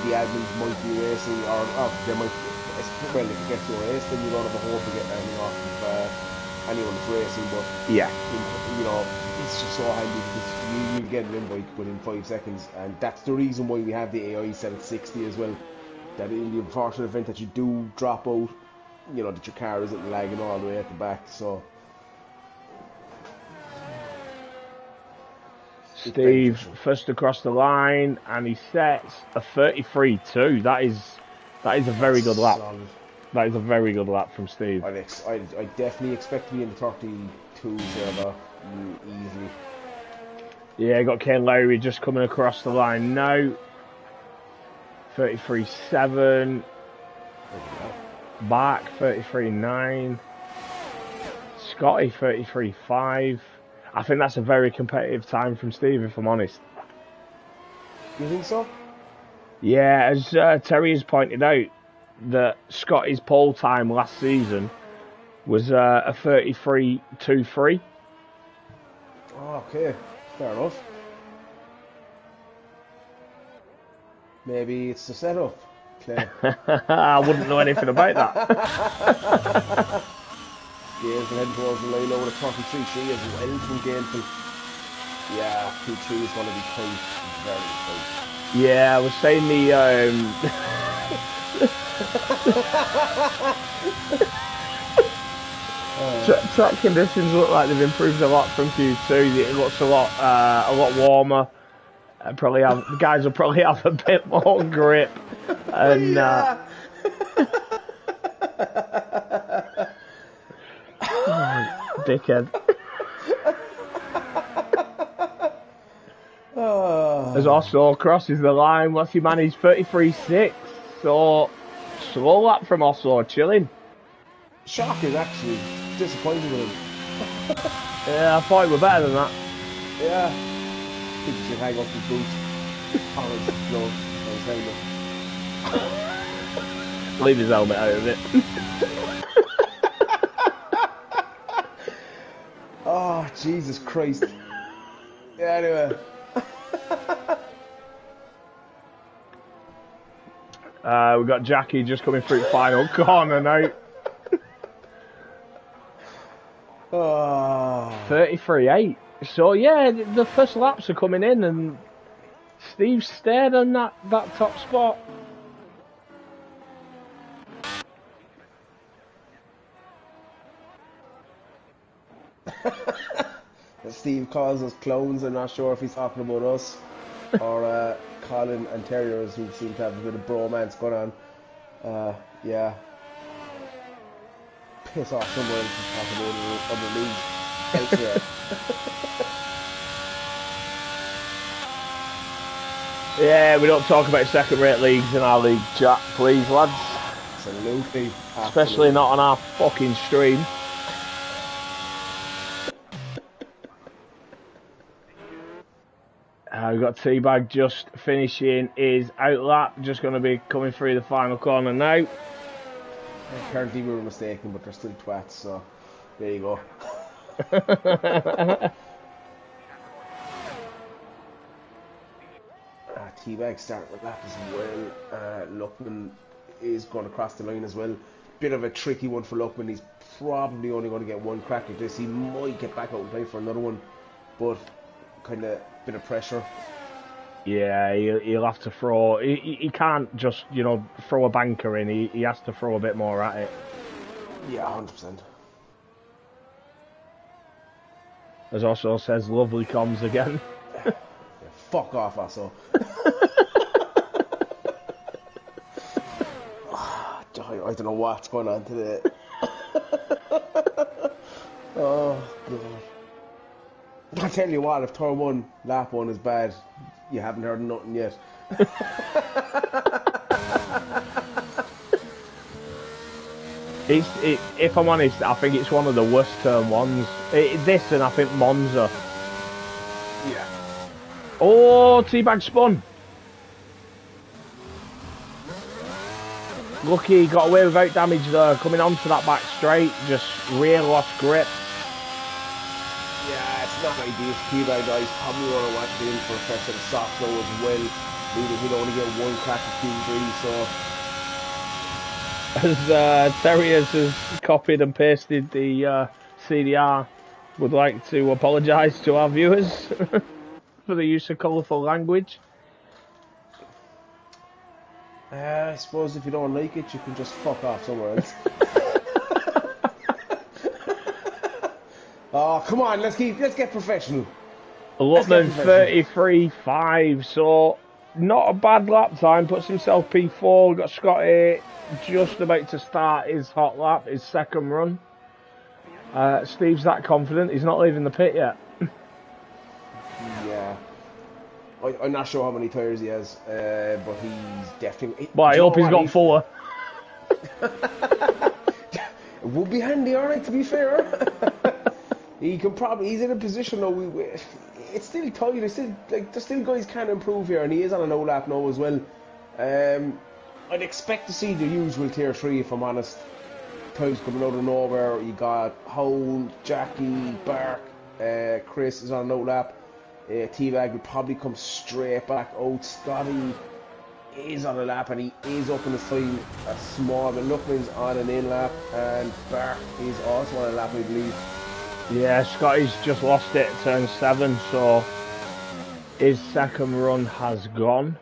the admins might be racing, or they might, well, if you get to a race, then you don't have a hope of getting anything off of anyone that's racing, but yeah, it's just so handy because you get an invite within 5 seconds, and that's the reason why we have the AI set at 60 as well, that in the unfortunate event that you do drop out, that your car isn't lagging all the way at the back. So Steve first across the line, and he sets a 33.2. That is a very good lap. That is a very good lap from Steve. I definitely expect to be in the 32 there, easily. Yeah, got Ken Lowry just coming across the line now. 33.7. Back 33.9. Scotty 33.5. I think that's a very competitive time from Steve, if I'm honest. You think so? Yeah, as Terry has pointed out, that Scotty's pole time last season was a 33.23. Oh, okay, fair enough. Maybe it's the setup, Claire. I wouldn't know anything about that. Games heading towards the line over the 33.3 as well from Gainful. Yeah, P3 is going to be tight, very tight. Yeah, I was saying track conditions look like they've improved a lot from Q2. It looks a lot warmer. The guys will probably have a bit more grip. And dickhead. As also crosses the line. What's he managed? 33.6. So, slow lap from Osso, chilling. Shocking, actually. Disappointed with him. Yeah, I thought he were better than that. Yeah. I think he should hang up his boots. Oh, his glove. Or his helmet. Leave his helmet out of it. Oh, Jesus Christ. Yeah, anyway. We've got Jackie just coming through the final corner now. 33.8. So yeah, the first laps are coming in and Steve stayed on that top spot. Steve calls us clones. I'm not sure if he's talking about us or Colin and Terriers, who seem to have a bit of bromance going on. Yeah. Piss off somewhere else and talk about other leagues elsewhere. Yeah, we don't talk about second-rate leagues in our league chat, please, lads. Absolutely. Especially not on our fucking stream. We've got Teabag just finishing his outlap, just going to be coming through the final corner now. Apparently we were mistaken, but they're still twats, so there you go. Teabag starting with that as well. Luckman is going to cross the line as well. Bit of a tricky one for Luckman. He's probably only going to get one crack at this. He might get back out and play for another one, but kind of bit of pressure. Yeah, he'll have to throw. He can't just, you know, throw a banker in. He has to throw a bit more at it. Yeah, 100%. As also says, lovely comms again. Yeah, fuck off, Osso. I don't know what's going on today. Oh, God. I tell you what, if turn 1, lap 1 is bad, you haven't heard nothing yet. If I'm honest, I think it's one of the worst turn 1s. This and I think Monza. Yeah. Oh, Teabag spun. Lucky he got away without damage there. Coming onto that back straight, just real lost grip. Yeah, it's not ideal for Teabag, guys. Probably want to watch it in for a fresh set of softs though as well. Maybe he'd only get one crack at Q3, so... As Terriers has copied and pasted the CDR, would like to apologise to our viewers for the use of colourful language. I suppose if you don't like it, you can just fuck off somewhere else. Oh, come on, let's get professional. Lutman 33.5, so not a bad lap time, puts himself P4, got Scotty just about to start his hot lap, his second run. Steve's that confident, he's not leaving the pit yet. Yeah. I'm not sure how many tyres he has, but he's definitely... Well, I hope he's got 4. It would be handy, alright, to be fair. He's in a position though, it's still tight, there's still guys can improve here, and he is on an O-lap now as well. I'd expect to see the usual tier 3, if I'm honest. Times coming out of nowhere. You got Hole, Jackie, Bark, Chris is on an O-lap. Teabag will probably come straight back out. Scotty is on a lap and he is up in the time a small, but Luckman's on an in lap and Bark is also on a lap, I believe. Yeah, Scotty's just lost it at turn 7, so his second run has gone.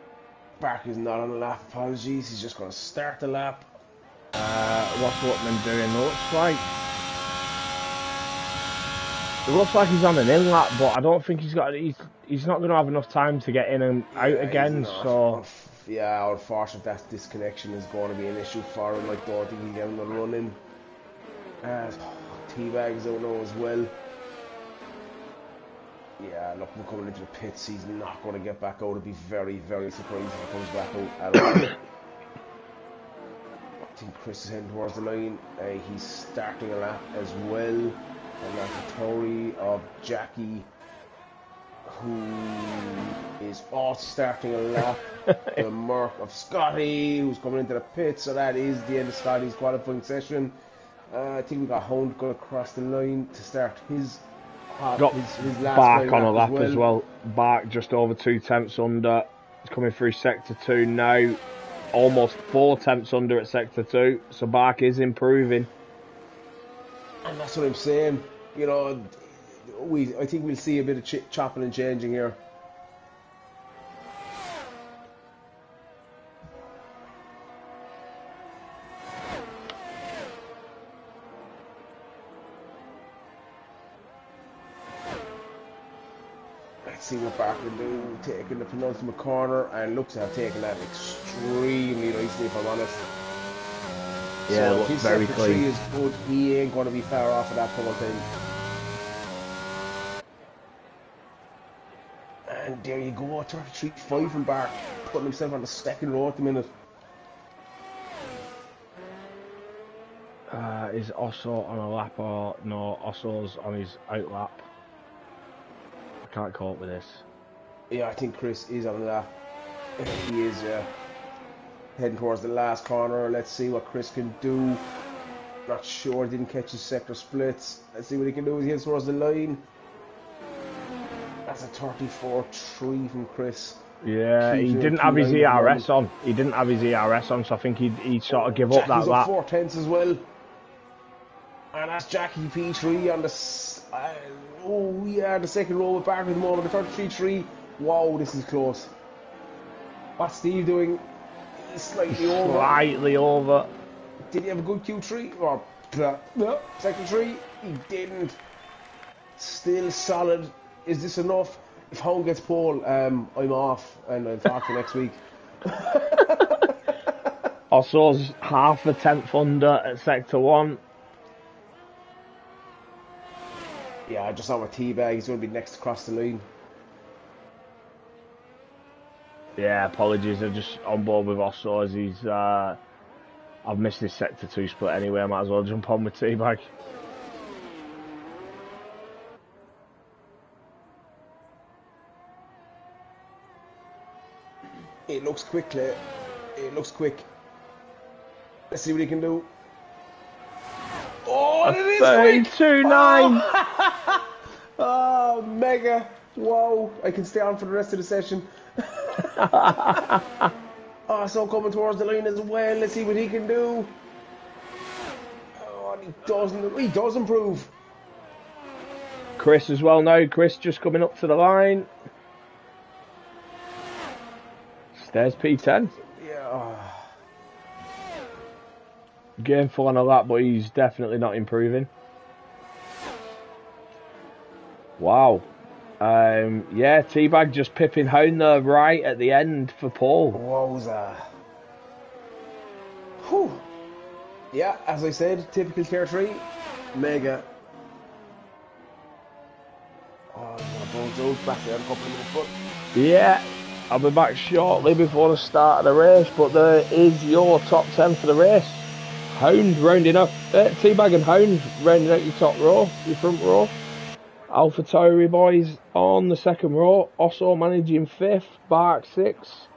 Bark is not on a lap, apologies, he's just going to start the lap. What's Luckman doing? It looks like he's on an in lap, but I don't think he's not going to have enough time to get in and out again. So yeah, unfortunately, that disconnection is going to be an issue for him. I don't think he'll get another run in. Teabag's out now as well. Yeah, look, we're coming into the pits. He's not going to get back out. I'd be very, very surprised if he comes back out at all. I think Chris is heading towards the line. He's starting a lap as well. And that's a Tory of Jackie, who is also starting a lap. The Merc of Scotty, who's coming into the pit. So that is the end of Scotty's qualifying session. I think we got Hound going across the line to start his last back on a lap as well. Back just over 2 tenths under. It's coming through sector 2 now. Almost 4 tenths under at sector 2. So Bark is improving. And that's what I'm saying. You know, I think we'll see a bit of chopping and changing here. See what Bark can do, taking the penultimate corner, and looks to have taken that extremely nicely, if I'm honest. Yeah, so looks very clean. Is good. He ain't going to be far off of that penalty. And there you go, 33.5 from Bark, putting himself on the second row at the minute. Is Osso on a lap or no? Osso's on his out lap. I can't cope with this. Yeah, I think Chris is on that. He is heading towards the last corner. Let's see what Chris can do. Not sure, didn't catch his sector splits. Let's see what he can do as he heads towards the line. That's a 34.3 from Chris. Yeah, he didn't have his ERS on. He didn't have his ERS on, so I think he'd sort of give up that lap. 4 tenths as well. And that's Jackie P3 on the the second row with Barker at the moment, the 33.3. Wow, this is close. What's Steve doing? He's slightly over. Did he have a good Q3? Or no, second 3? He didn't. Still solid. Is this enough? If Hound gets pole, I'm off and I'll talk to you next week. Osso's half a tenth under at sector 1. Yeah, I just saw my teabag. He's going to be next across the line. Yeah, apologies. I'm just on board with Osso as he's. I've missed his sector 2 split anyway. I might as well jump on with teabag. It looks quick, Clay. It looks quick. Let's see what he can do. Oh, it is quick! 32.9. Oh, mega! Wow! I can stay on for the rest of the session. So coming towards the line as well. Let's see what he can do. Oh, he does improve. Chris as well now. Chris just coming up to the line. There's P10. Yeah. Gameful on a lap, but he's definitely not improving. Wow. Yeah, Teabag just pipping Hound there right at the end for pole. Wowza. Whew. Yeah, as I said, typical tier 3. Mega. Oh, I'm going to bolt back there in a couple of minutes, but... Yeah. I'll be back shortly before the start of the race, but there is your top 10 for the race. Hound rounding up, Teabag and Hound rounding out your top row, your front row. Alpha Tauri boys on the second row, Osso managing 5th, Bark 6th,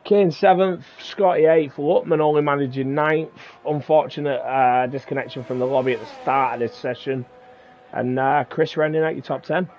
Kane 7th, Scotty 8th, Lutman only managing 9th. Unfortunate disconnection from the lobby at the start of this session. And Chris rounding out your top 10.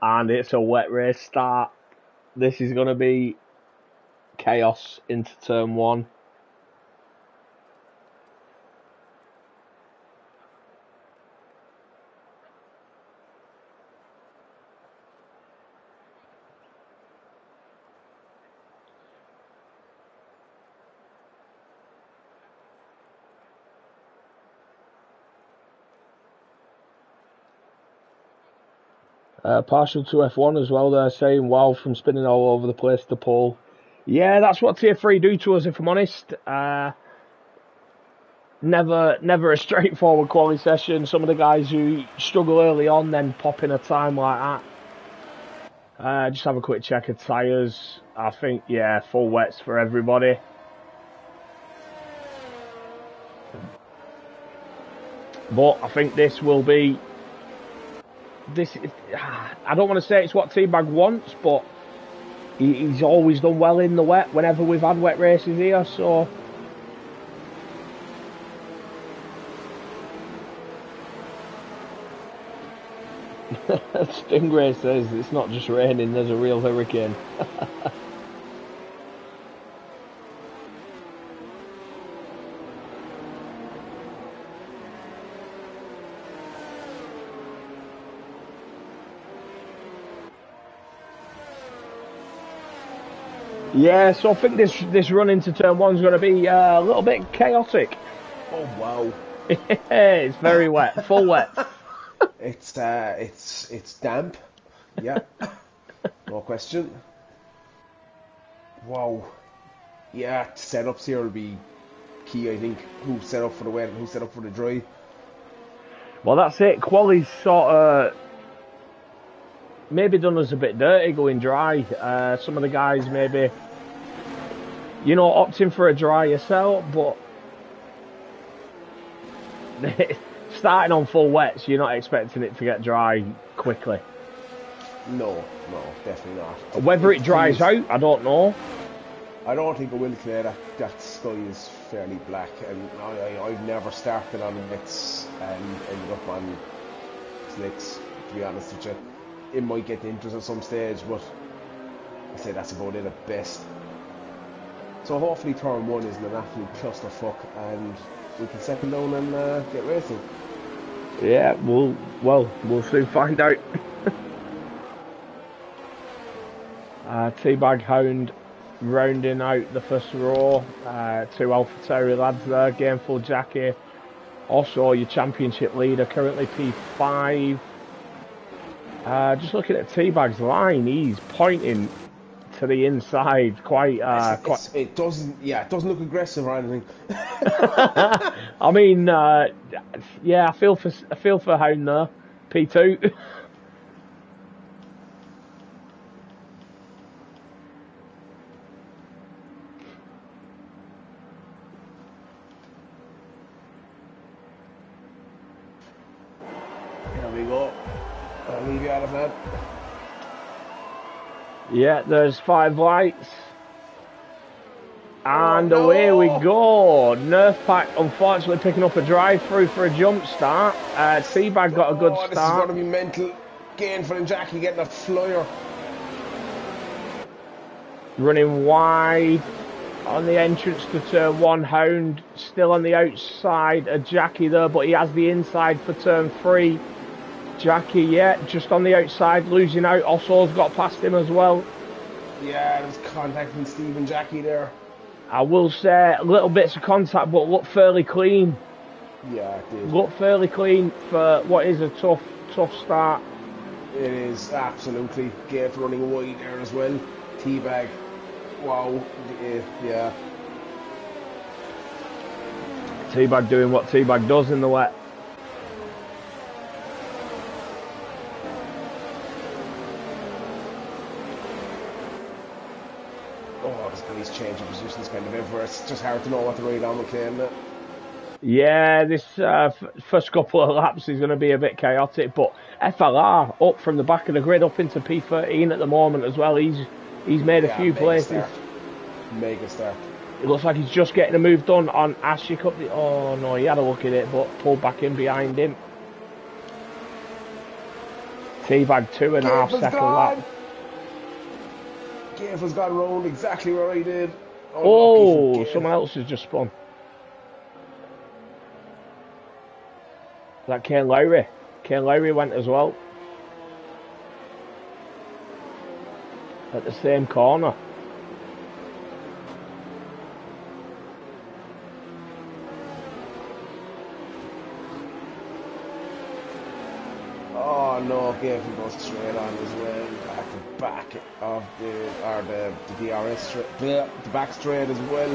And it's a wet race start. This is going to be chaos into turn 1. Partial to F1 as well, they're saying, wow, from spinning all over the place to pole. Yeah, that's what Tier 3 do to us, if I'm honest. Never a straightforward quali session. Some of the guys who struggle early on then pop in a time like that. Just have a quick check of tyres. I think, yeah, full wets for everybody. But I think this will be... I don't want to say it's what T-Bag wants, but he's always done well in the wet whenever we've had wet races here, so... Stingray says it's not just raining, there's a real hurricane. Yeah, so I think this run into turn 1 is going to be a little bit chaotic. Oh wow! It's very wet, full wet. It's damp. Yeah, no question. Wow. Yeah, setups here will be key. I think who set up for the wet and who set up for the dry. Well, that's it. Quali's sort of maybe done us a bit dirty going dry. Some of the guys maybe, you know, opting for a dry yourself, but starting on full wets, you're not expecting it to get dry quickly. No, definitely not. Whether it dries out, I don't know. I don't think it will, Claire. That sky is fairly black, and I've never started on wets and ended up on slicks, to be honest with you. It might get interest at some stage, but I say that's about it at best. So hopefully turn 1 isn't an absolute clusterfuck and we can settle down and get racing. Yeah, we'll soon find out. Teabag Hound rounding out the first row. 2 Alpha Terry lads there, Gameful Jackie. Also your championship leader, currently P5. Just looking at Teabag's line, he's pointing to the inside quite. It doesn't look aggressive or anything. I mean, yeah, I feel for Hound there, P2. There we go. I'll leave you out of that. Yeah, there's 5 lights. And away we go. Nerf Pack unfortunately picking up a drive through for a jump start. Teabag got a good start. This is going to be mental. Gainful and Jackie getting a flyer. Running wide on the entrance to turn 1. Hound still on the outside of Jackie there, but he has the inside for turn 3. Jackie, yeah, just on the outside, losing out. Osso's got past him as well. Yeah, there's contact from Steve and Jackie there. I will say, little bits of contact, but look fairly clean. Yeah, it did. Look fairly clean for what is a tough start. It is, absolutely. Gate running wide there as well. Teabag, wow, yeah. Teabag doing what Teabag does in the wet. These changing positions kind of everywhere. It's just hard to know what to ride on with Kane. Yeah, this first couple of laps is going to be a bit chaotic, but FLR up from the back of the grid up into P13 at the moment as well. He's made a few places. Mega start. It looks like he's just getting a move done on Ashik up the... Oh no, he had a look at it, but pulled back in behind him. T-bag 2.5 second lap. Gaff's got rolled exactly where I did. Oh, someone else has just spun. That Kane Lowry. Kane Lowry went as well. At the same corner. Oh no, Gaff goes straight on as well. Back of the DRS the back straight as well.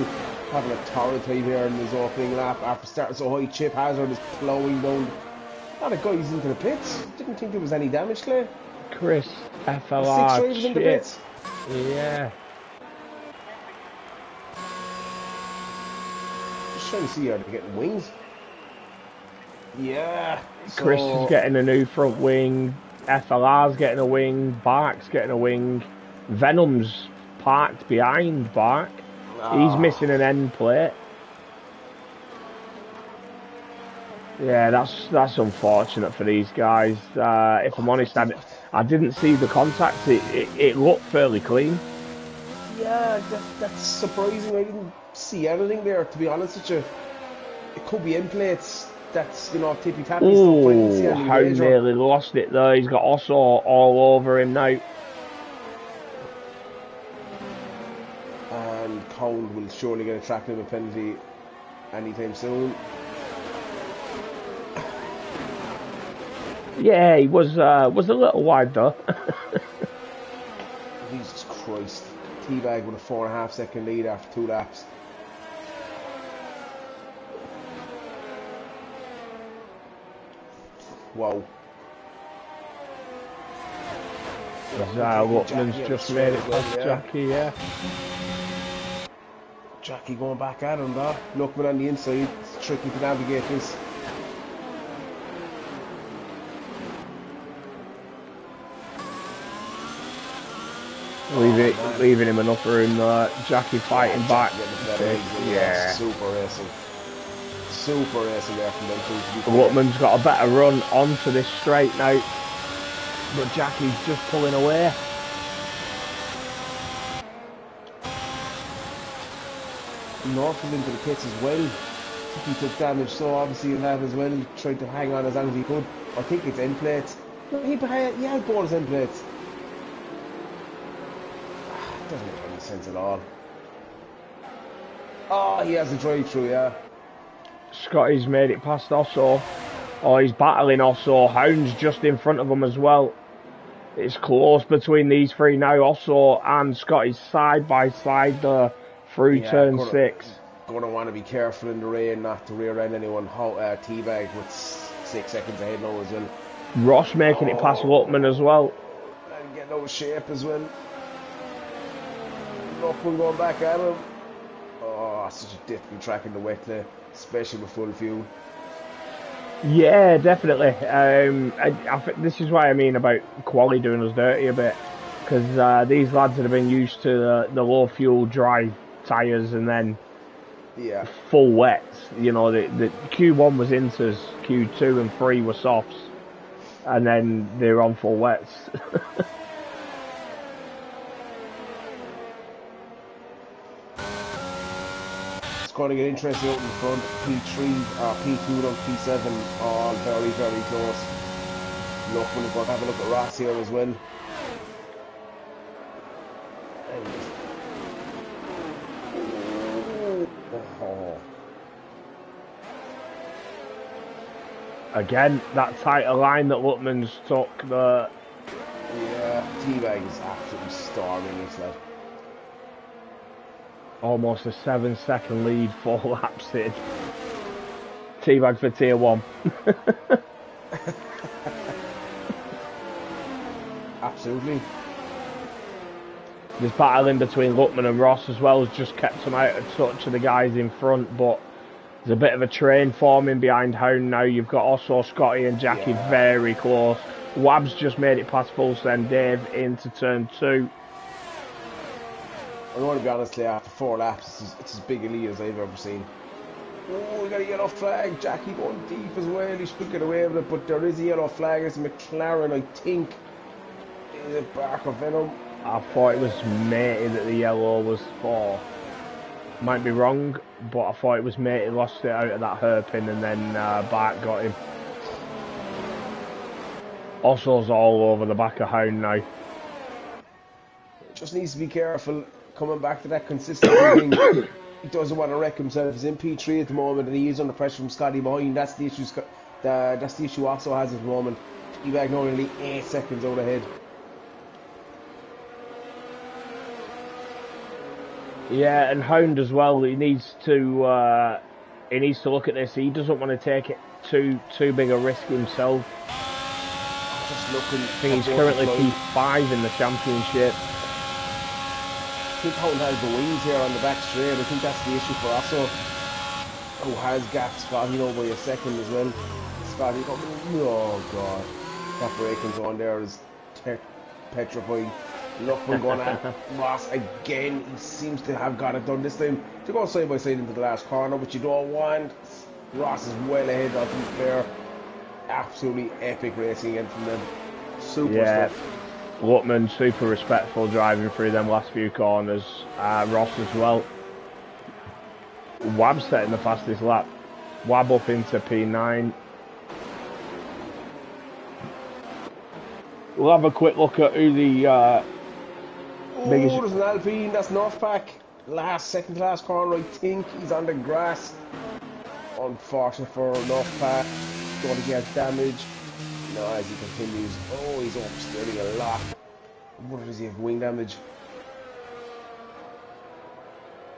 Having a torrid time here in his opening lap after starting so high. Chip Hazard is ploughing down. A lot of guys into the pits. Didn't think there was any damage, Clay. Chris FLR. 6 drivers in the pits. Yeah. Just trying to see are they getting wings. Yeah. Chris is getting a new front wing. FLR's getting a wing. Bark's getting a wing. Venom's parked behind Bark. He's missing an end plate. Yeah, that's unfortunate for these guys. If I'm honest, I didn't see the contact. It looked fairly clean. Yeah, that's surprising. I didn't see anything there, to be honest with you. It could be end plates. That's, tippy tappy stuff. I didn't see anything how major. nearly lost it there. He's got Osso all over him now. And Cone will surely get a track limit penalty anytime soon. Yeah, he was a little wide though. Jesus Christ. Teabag with a 4.5 second lead after 2 laps. Wow. Luckman's just made it past Jackie, yeah. Jackie going back at him though. Luckman on the inside. It's tricky to navigate this. Leaving him enough room there. Jackie fighting back. Yeah. Super racing. Super racing there from them two. Luckman's got a better run onto this straight now. But Jackie's just pulling away. North into the pits as well. He took damage, so obviously in that as well. He tried to hang on as long as he could. I think it's end plates. No, he had bought his end plates. Doesn't make any sense at all. Oh, he has a drive-through, yeah. Scotty's made it past Osso. Oh, he's battling Osso. Hound's just in front of him as well. It's close between these three now. Osso and Scotty's side by side there through turn 6. Gonna want to be careful in the rain not to rear end anyone. Teabag with 6 seconds ahead now as well. Ross making it past Luckman as well. And getting out of shape as well. Luckman going back at him. Oh, such a difficult track in the wet there, especially with full fuel. Yeah, definitely. I think this is what I mean about quali doing us dirty a bit, because these lads have been used to the low fuel, dry tyres, and then full wets. The Q1 was inters, Q2 and 3 were softs, and then they're on full wets. Going to get interesting out in the front. P3 or P2 down P7 all very, very close. Look, we're going to have a look at Ross here as well. Again, that tighter line that Luckman's took. Yeah, Teabag is absolutely storming this lad. Almost a 7-second lead, 4 laps in. Teabag for tier 1. Absolutely. This battle in between Luckman and Ross as well has just kept them out of touch of the guys in front, but there's a bit of a train forming behind Hound now. You've got also Scotty and Jackie very close. Wab's just made it past full send Dave into turn 2. I want to be honest, after 4 laps, it's as big a lead as I've ever seen. Oh, we got a yellow flag. Jackie going deep as well. He should get away with it, but there is a yellow flag. It's McLaren, I think. Is it Barker Venom? I thought it was Matey that the yellow was for. Might be wrong, but I thought it was Matey lost it out of that hairpin and then Bart got him. Osso's all over the back of Hound now. Just needs to be careful coming back to that consistency thing. He doesn't want to wreck himself. He's in P3 at the moment and he is under pressure from Scotty behind. That's the issue. That's the issue Osso has at the moment. He's back now nearly 8 seconds out ahead. Yeah, and Hound as well. He needs to look at this. He doesn't want to take it too big a risk himself. Just looking. I think he's currently P5 in the championship. I think Hound has the wings here on the back straight. I think that's the issue for Osso, who has gapped Scotty now by a second as well. Scotty, oh god, that braking zone there is petrifying. Luckman going at Ross again. He seems to have got it done this time to go side by side into the last corner, which you don't want. Ross is well ahead of him there. Absolutely epic racing again from them. Super stuff. Luckman super respectful driving through them last few corners. Ross as well. Wab setting the fastest lap. Wab up into P9. We'll have a quick look at who the biggest... there's an Alpine, that's Northpack. Second to last corner, I think. He's on the grass. Unfortunate for Northpack. Going to get damage. No, as he continues. Oh, he's oversteering a lot. What does he have? Wing damage?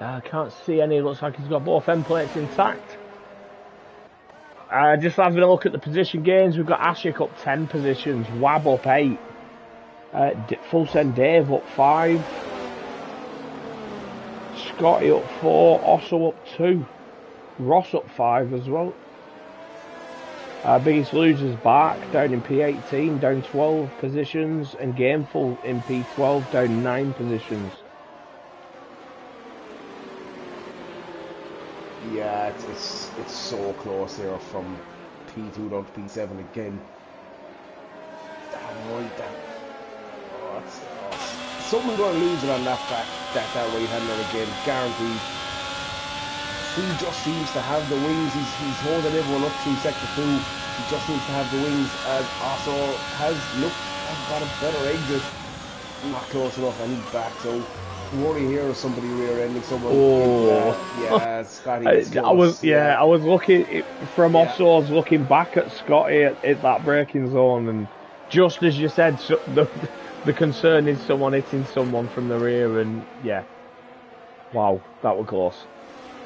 I can't see any. Looks like he's got both end plates intact. Just having a look at the position gains, we've got Ashik up 10 positions, Wab up 8, Full Send Dave up 5, Scotty up 4, Osso up 2, Ross up 5 as well. Biggest losers Bark down in P18, down 12 positions, and Gameful in P12 down 9 positions. Yeah, it's so close here from P2 down to P7 again. Someone's going to lose it on that right hander again, guaranteed. He just seems to have the wings. He's holding everyone up through sector 2. He just needs to have the wings, as Osso has got a better exit. Not close enough, and he's back. So worry here of somebody rear-ending someone. Oh, yeah, Scotty. I was looking from Osso. I was looking back at Scotty at that braking zone, and just as you said, so the concern is someone hitting someone from the rear, and yeah, wow, that was close.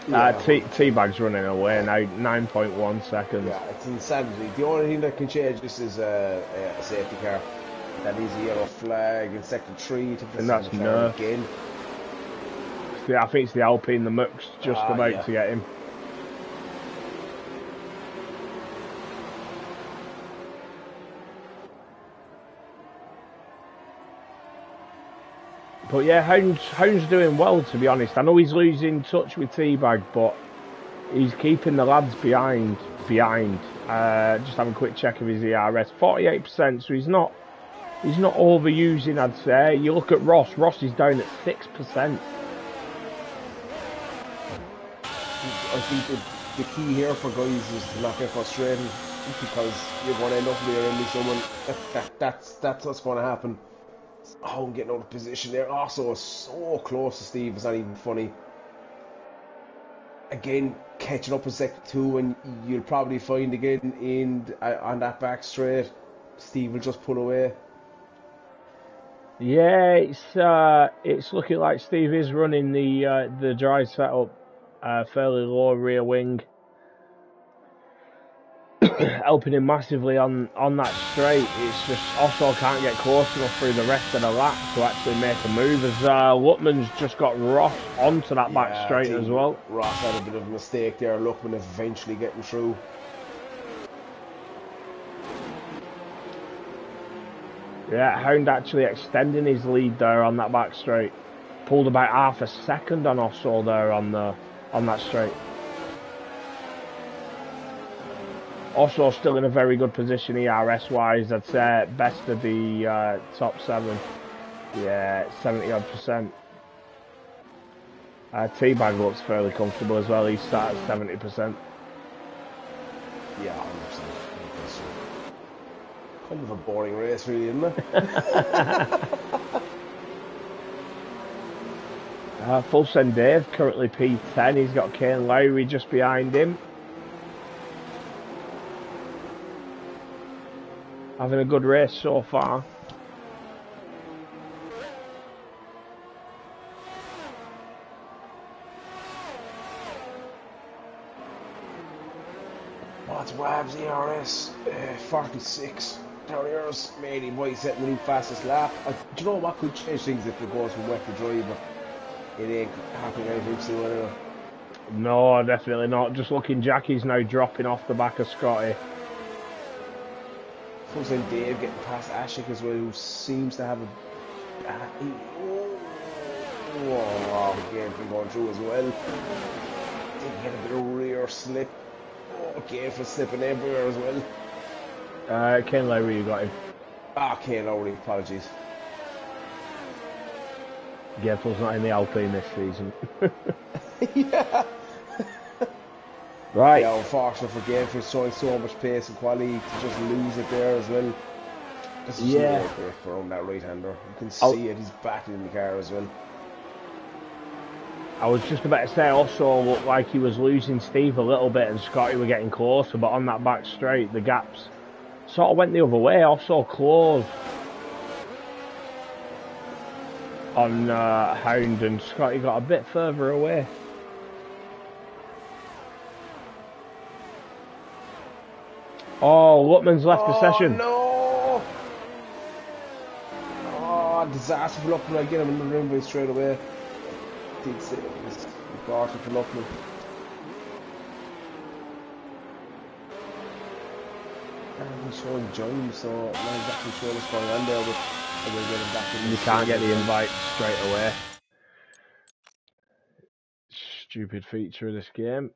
T-Bag's running away now, 9.1 seconds. Yeah, it's insanity. The only thing that can change this is a safety car. That is a yellow flag in sector 3. And that's Nerf. Again. I think it's the Alpine, the Muck's just about to get him. But yeah, Hound's doing well, to be honest. I know he's losing touch with T-Bag, but he's keeping the lads behind. Just having a quick check of his ERS, 48%. So he's not overusing, I'd say. You look at Ross. Ross is down at 6%. I think the key here for guys is to not get frustrated, because you're going to end up rear-ending someone. That's what's going to happen. Oh, I'm getting out of position there. Also, so close to Steve. It's not even funny. Again, catching up in sector 2, and you'll probably find again on that back straight, Steve will just pull away. Yeah, it's looking like Steve is running the dry setup, fairly low rear wing, helping him massively on that straight. It's just Osso can't get close enough through the rest of the lap to actually make a move, as Luckman's just got Ross onto that back straight as well. Ross had a bit of a mistake there. Luckman eventually getting through. Yeah, Hound actually extending his lead there on that back straight. Pulled about half a second on Osso there on that straight. Also still in a very good position ERS-wise. I'd say best of the top 7. Yeah, 70-odd%. Teabag looks fairly comfortable as well. He's sat at 70%. Yeah, 100%. Kind of a boring race, really, isn't it? Full send Dave, currently P10. He's got Kane Lowry just behind him. Having a good race so far. What's Wab's ERS? 46. Terriers, matey boy setting the new fastest lap. Do you know what could change things if it goes from wet to dry, but it ain't happening anything soon anyway. No, definitely not. Just looking, Jackie's now dropping off the back of Scotty. Full send Dave getting past Ashik as well, who seems to have a game from going through as well. Did get a bit of rear slip. Game for slipping everywhere as well. Kane Lowry, you got him. Kane Lowry, apologies. Gepel's not in the Alpine this season. Yeah. Right. Yeah, unfortunate for Gepel, showing so much pace and quality to just lose it there as well. This is no break for that right-hander. You can see it, he's battling in the car as well. I was just about to say, also looked like he was losing Steve a little bit and Scotty were getting closer, but on that back straight, the gaps sort of went the other way, also closed on Hound, and Scotty got a bit further away. Oh, Lutman's left the session. No! Oh, disaster for Lutman. I get him in the runway straight away. Did say it was important for Lutman. And he's showing James, so I'm not exactly sure what's going on there, but I'm going to get him back in. You can't get the invite straight away. Stupid feature of this game.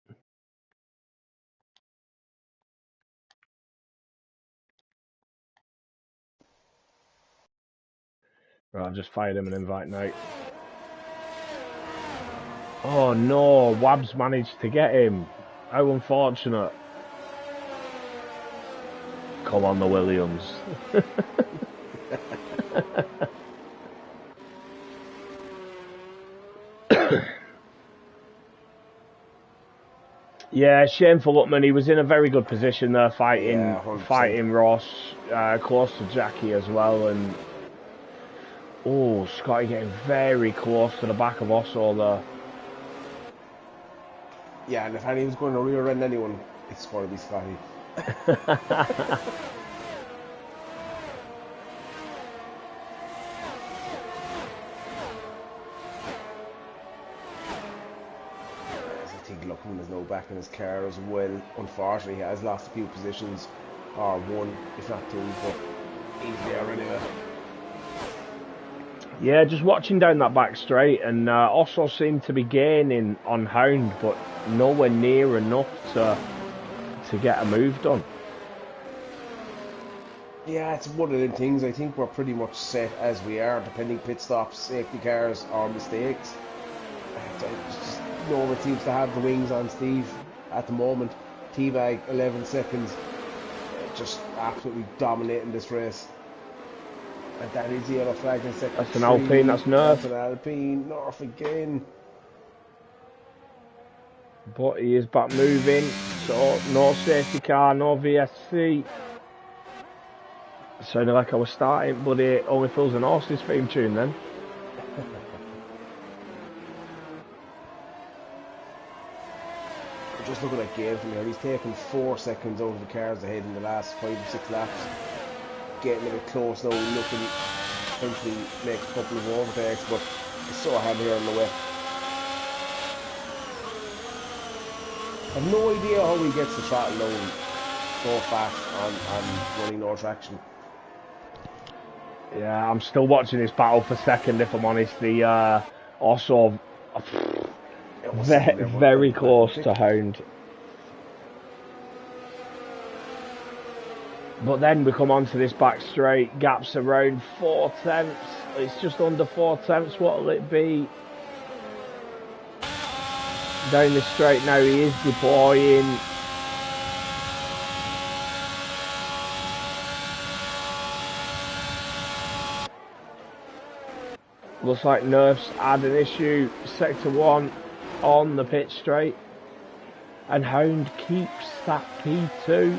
Right, I've just fired him an invite now. Oh no, Wab's managed to get him. How unfortunate. Come on, the Williams. Yeah, shame for Lutman. He was in a very good position there, fighting Ross, close to Jackie as well, and oh, Scotty getting very close to the back of Osso there. Yeah, and if Annie was going to rear end anyone, it's going to be Scotty. Looking, there's no back in his car as well. Unfortunately, he has lost a few positions, or one, if not two, but he's there anyway. Yeah, just watching down that back straight, and also seemed to be gaining on Hound, but nowhere near enough to get a move done. Yeah, it's one of them things. I think we're pretty much set as we are, depending pit stops, safety cars, or mistakes. No one seems to have the wings on Steve at the moment. Teabag 11 seconds, just absolutely dominating this race. And that is the yellow flag in second. That's an Alpine, that's Nerf. That's an Alpine, Nerf again. But he is back moving, so no safety car, no VSC. Sounded like I was starting, but it only fills an horse's theme tune then. Just looking at Gale from here, he's taken 4 seconds over the cars ahead in the last 5 or 6 laps. Getting a bit close now, looking potentially make a couple of overtakes, but it's so hard here on the way. I've no idea how he gets the throttle down so fast on running no traction. Yeah, I'm still watching this battle for second, if I'm honest. The also very close to Hound. But then we come onto this back straight, gaps around 4 tenths. It's just under 4 tenths. What'll it be? Down the straight now, he is deploying. Looks like Nerf's had an issue. Sector 1 on the pitch straight. And Hound keeps that P2.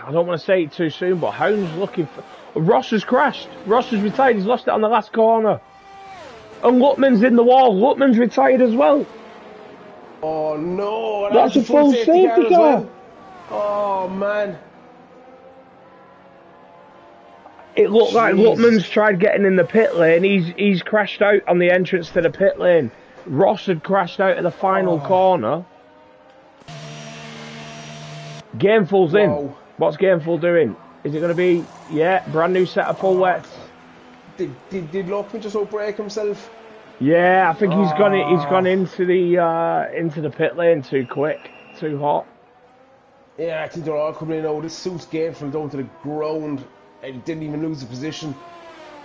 I don't want to say it too soon, but Hound's looking for... Ross has crashed. Ross has retired. He's lost it on the last corner. And Lutman's in the wall. Lutman's retired as well. Oh no, that's a full safety car. Well. Oh man. It looked like Lutman's tried getting in the pit lane. He's crashed out on the entrance to the pit lane. Ross had crashed out at the final corner. Gameful's in. What's Gameful doing? Is it going to be, brand new set of full wets? Did Lutman just outbrake himself? Yeah, I think he's gone into the pit lane too quick, too hot. Yeah, I think they're all coming in now. This suits Gameful down to the ground. And he didn't even lose the position.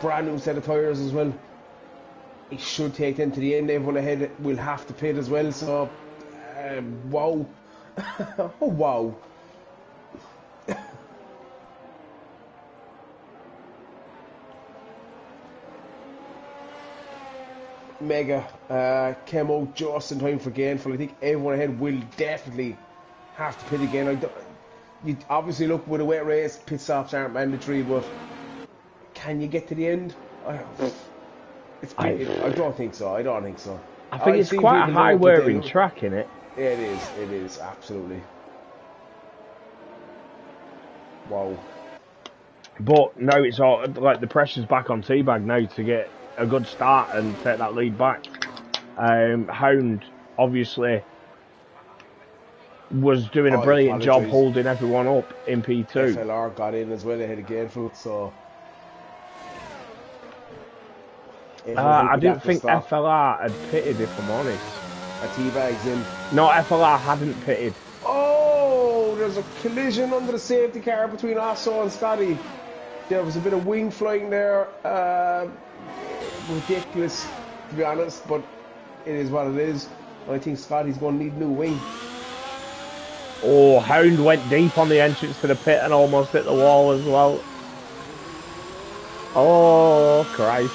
Brand new set of tyres as well. He should take them to the end. Everyone ahead will have to pit as well. So, wow. Oh, wow. Mega came out just in time for Gameful. I think everyone ahead will definitely have to pit again. You obviously look with a wet race, pit stops aren't mandatory, but can you get to the end? I don't think so. I think it's quite a high wearing track, in it. It is absolutely. Wow. But now it's all like the pressure's back on Teabag now to get a good start and take that lead back. Hound obviously was doing a brilliant job holding everyone up in P2. FLR got in as well ahead of Gameful, so I didn't think FLR had pitted, if I'm honest. A Teabag's in. No, FLR hadn't pitted. Oh, there's a collision under the safety car between Osso and Scotty. There was a bit of wing flying there. Ridiculous, to be honest, but it is what it is. I think Scotty's going to need a new wing. Oh, Hound went deep on the entrance to the pit and almost hit the wall as well. Oh, Christ.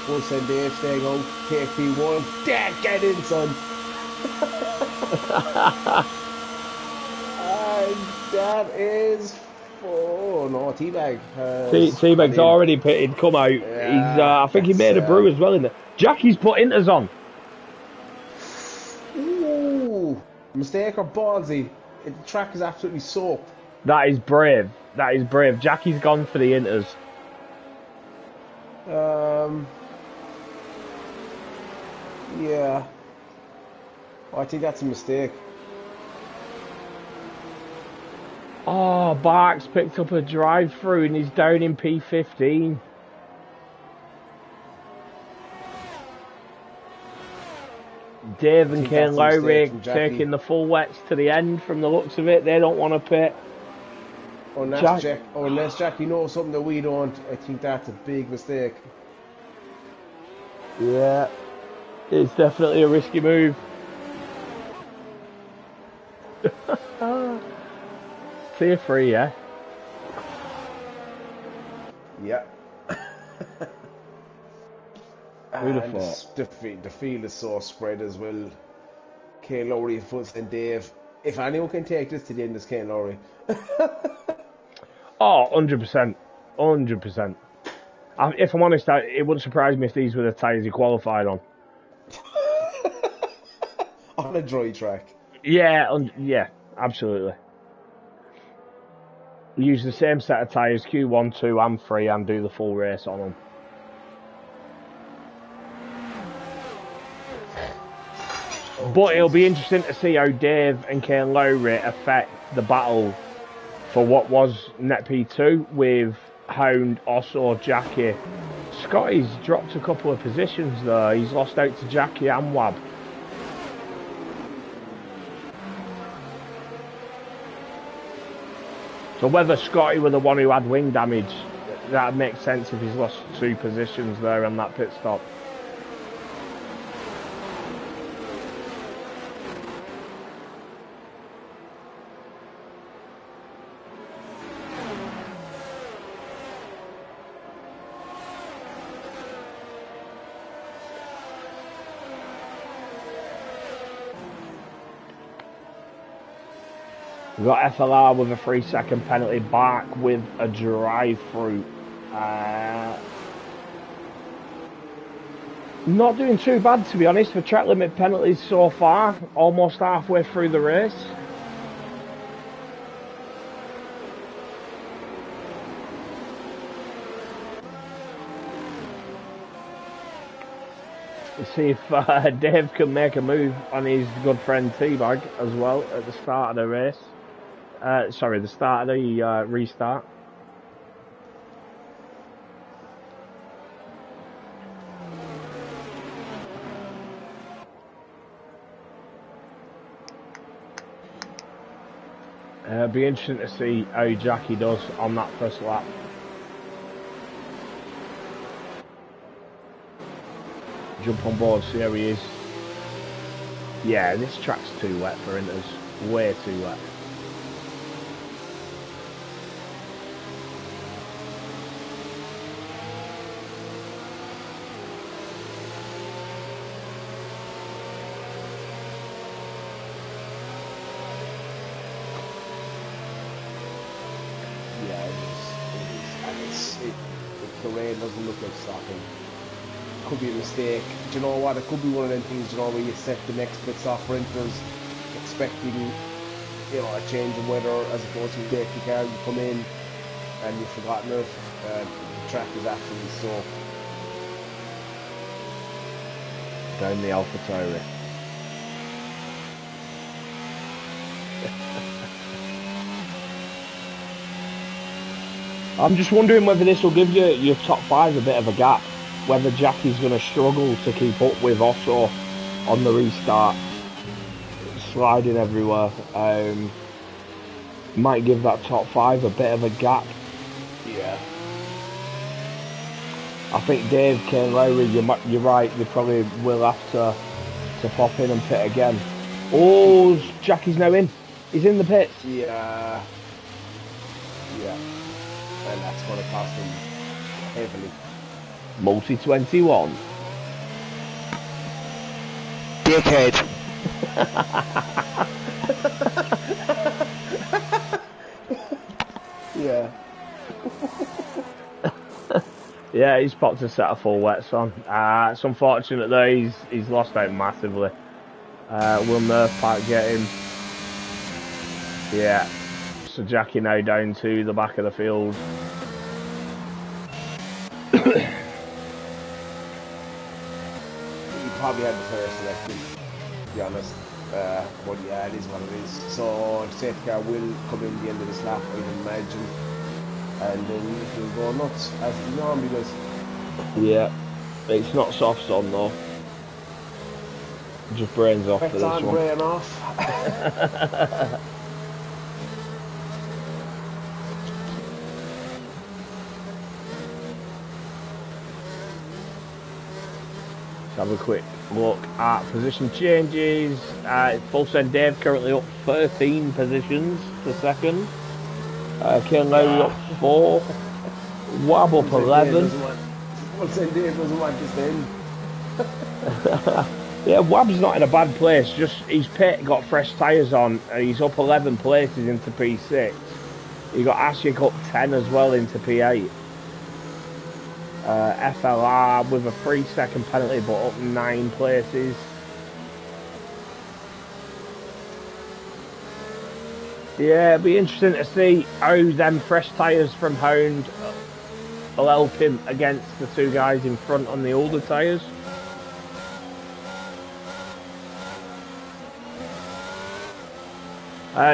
We'll send Dave staying on KP1. Dad, get in, son. And that is... Oh, no, Teabag. Teabag's already pitted, come out. Yeah, he's, I think he made a brew as well in there. Jackie's put inters on. Ooh, mistake or ballsy? The track is absolutely soaked. That is brave. That is brave. Jackie's gone for the inters. Yeah. I think that's a mistake. Oh, Barks picked up a drive-through and he's down in P15. Dave and Kane Lowry taking the full wets to the end from the looks of it. They don't want to pit. Unless Jackie knows something that we don't, I think that's a big mistake. Yeah, it's definitely a risky move. Tier 3, yeah? Yeah. Who'd have thought? The field is so spread as well. Kane Lowry, Foots and Dave. If anyone can take this to the end, it's Kane Lowry. Oh, 100%. 100%. If I'm honest, it wouldn't surprise me if these were the tyres he qualified on. On a dry track. Yeah, yeah, absolutely. Use the same set of tyres, Q1, 2 and 3, and do the full race on them. But it'll be interesting to see how Dave and Kane Lowry affect the battle for what was Net P2 with Hound, Osso, Jackie, Scotty's dropped a couple of positions though. He's lost out to Jackie and Wab. So whether Scotty were the one who had wing damage, that makes sense if he's lost 2 positions there on that pit stop. We've got FLR with a 3-second penalty, back with a drive-through. Not doing too bad, to be honest, for track limit penalties so far. Almost halfway through the race. Let's see if Dave can make a move on his good friend T-Bag as well at the start of the race. Sorry, the start of the restart. It'll be interesting to see how Jackie does on that first lap. Jump on board, see how he is. Yeah, this track's too wet for Inters. Way too wet. The rain doesn't look like stopping. Could be a mistake. Do you know what? It could be one of them things, you know, where you set the next pit stop for Inters expecting, you know, a change in weather as opposed to a safety car. You come in and you've forgotten it. The track is absolutely soaked. Down the AlphaTauri. I'm just wondering whether this will give you your top 5 a bit of a gap. Whether Jackie's going to struggle to keep up with Otto on the restart. Sliding everywhere. Might give that top 5 a bit of a gap. Yeah. I think Dave, Kane Lowry, you're right, they probably will have to pop in and pit again. Oh, Jackie's now in. He's in the pits. Yeah. Yeah. And that's going to cost him heavily. Multi-21. Dickhead. Yeah. Yeah, he's popped a set of full wets on. It's unfortunate though, he's lost out massively. Will Nerf Pack get him? Yeah. So Jackie now down to the back of the field. He probably had the first selected, to be honest. But yeah, it is what it is. So the safety car will come in the end of this lap, I can imagine. And then he'll go nuts, as he normally does. Yeah. It's not soft on though. Just brains off for this one. Brain off. Have a quick look at position changes. Full send Dave currently up 13 positions to second. Kane Lowry up 4. Wab up 11. Full send Dave doesn't want this end. Yeah, Wab's not in a bad place. Just his pit got fresh tyres on. He's up 11 places into P6. He got Ashik up 10 as well into P8. FLR with a 3-second penalty but up 9 places. Yeah, it'll be interesting to see how them fresh tyres from Hound will help him against the 2 guys in front on the older tyres.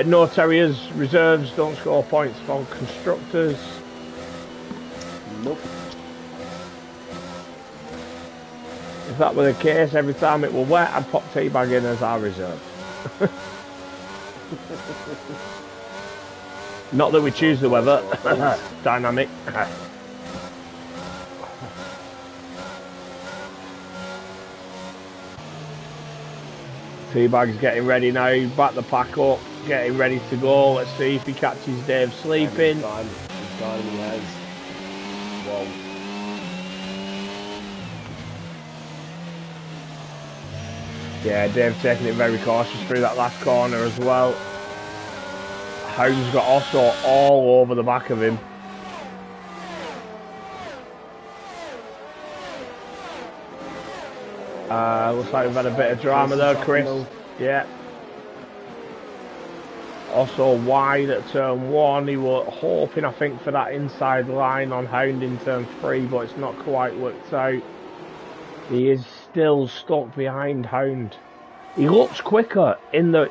No Terriers reserves don't score points for constructors. Nope. If that were the case, every time it were wet, I'd pop teabag in as our reserve. Not that we choose the weather. Dynamic. Teabag's getting ready now. Back the pack up. Getting ready to go. Let's see if he catches Dave sleeping. He's gone. He has. Whoa. Yeah, Dave taking it very cautious through that last corner as well. Hound's got Osso all over the back of him. Looks like we've had a bit of drama there, Chris. Yeah. Also wide at turn 1. He was hoping, I think, for that inside line on Hound in turn 3, but it's not quite worked out. He is still stuck behind Hound. He looks quicker in the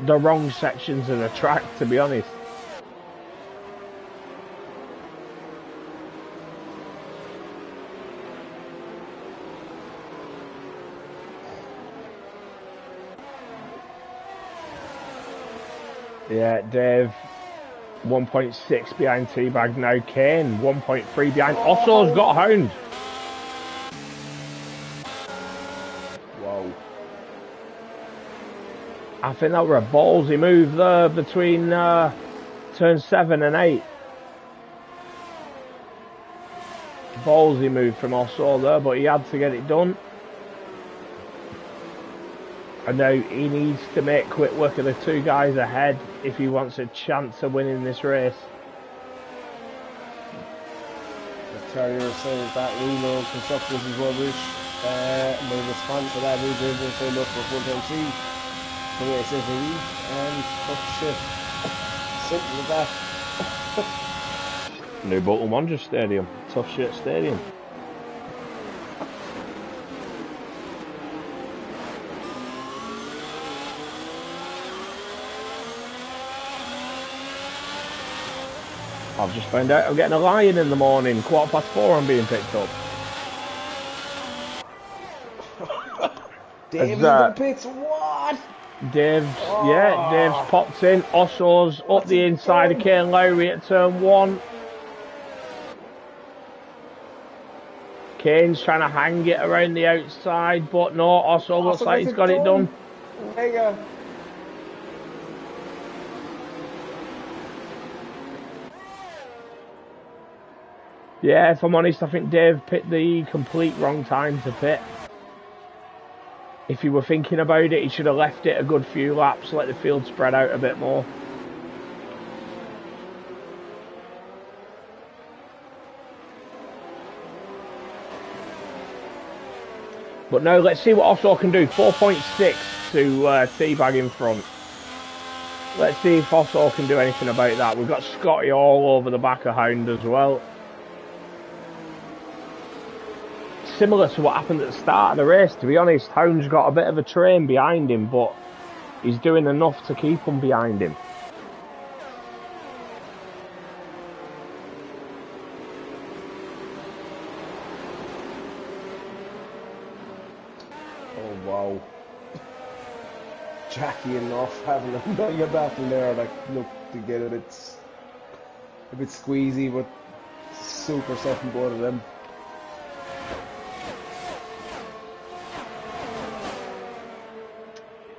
wrong sections of the track, to be honest. Yeah, Dave 1.6 behind Teabag now. Kane 1.3 behind. Osso's got Hound. Whoa. I think that were a ballsy move there between turn 7 and 8. Ballsy move from Osso there, but he had to get it done. I know he needs to make quick work of the two guys ahead if he wants a chance of winning this race. The Terrier says that Reno constructors is rubbish. My response to that is they say look for full time C. The way it says and oh shit. Simple as that. New Bolton Wanderers Stadium. Tough shit stadium. I've just found out I'm getting a lion in the morning. 4:15 I'm being picked up. Dave in the pits, what? Dave's, yeah, Dave's popped in. Osso's up the inside of Kane Lowry at turn 1. Kane's trying to hang it around the outside, but no, Osso looks like he's got it done. There you go. Yeah, if I'm honest, I think Dave picked the complete wrong time to pit. If he were thinking about it, he should have left it a good few laps, let the field spread out a bit more. But no, let's see what Osso can do. 4.6 to Teabag in front. Let's see if Osso can do anything about that. We've got Scotty all over the back of Hound as well. Similar to what happened at the start of the race, to be honest. Hound's got a bit of a train behind him, but he's doing enough to keep him behind him. Oh wow. Jackie and North having a battle there, like look to get a bit squeezy, but super set in both of them.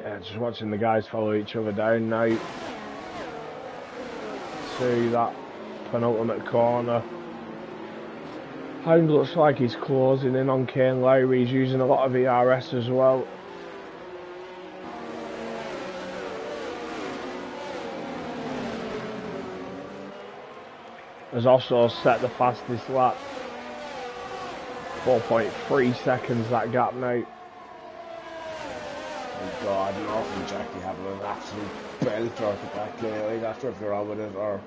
Yeah, just watching the guys follow each other down now to that penultimate corner. Hound looks like he's closing in on Kane Lowry. He's using a lot of ERS as well. Has also set the fastest lap. 4.3 seconds that gap now. Oh God, North and Jackie having an absolute belter at the back lane. I'm not sure if you're on with it or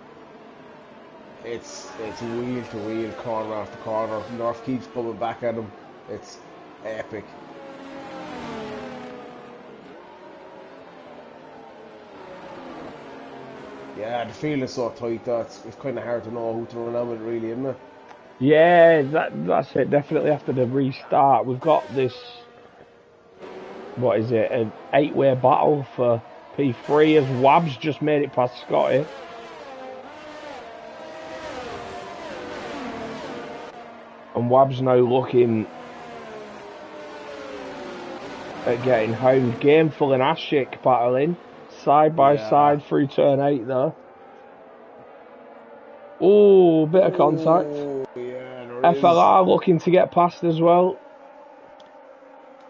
it's wheel to wheel, corner after corner. North keeps coming back at him. It's epic. Yeah, the field is so tight though, it's kind of hard to know who to run out with really, isn't it? Yeah, that's it. Definitely after the restart, we've got this. What is it? An 8-way battle for P3 as Wab's just made it past Scotty. And Wab's now looking at getting home. Gameful and Ashik battling side by side through turn 8 there. Oh, bit of contact. Yeah, FLR looking to get past as well.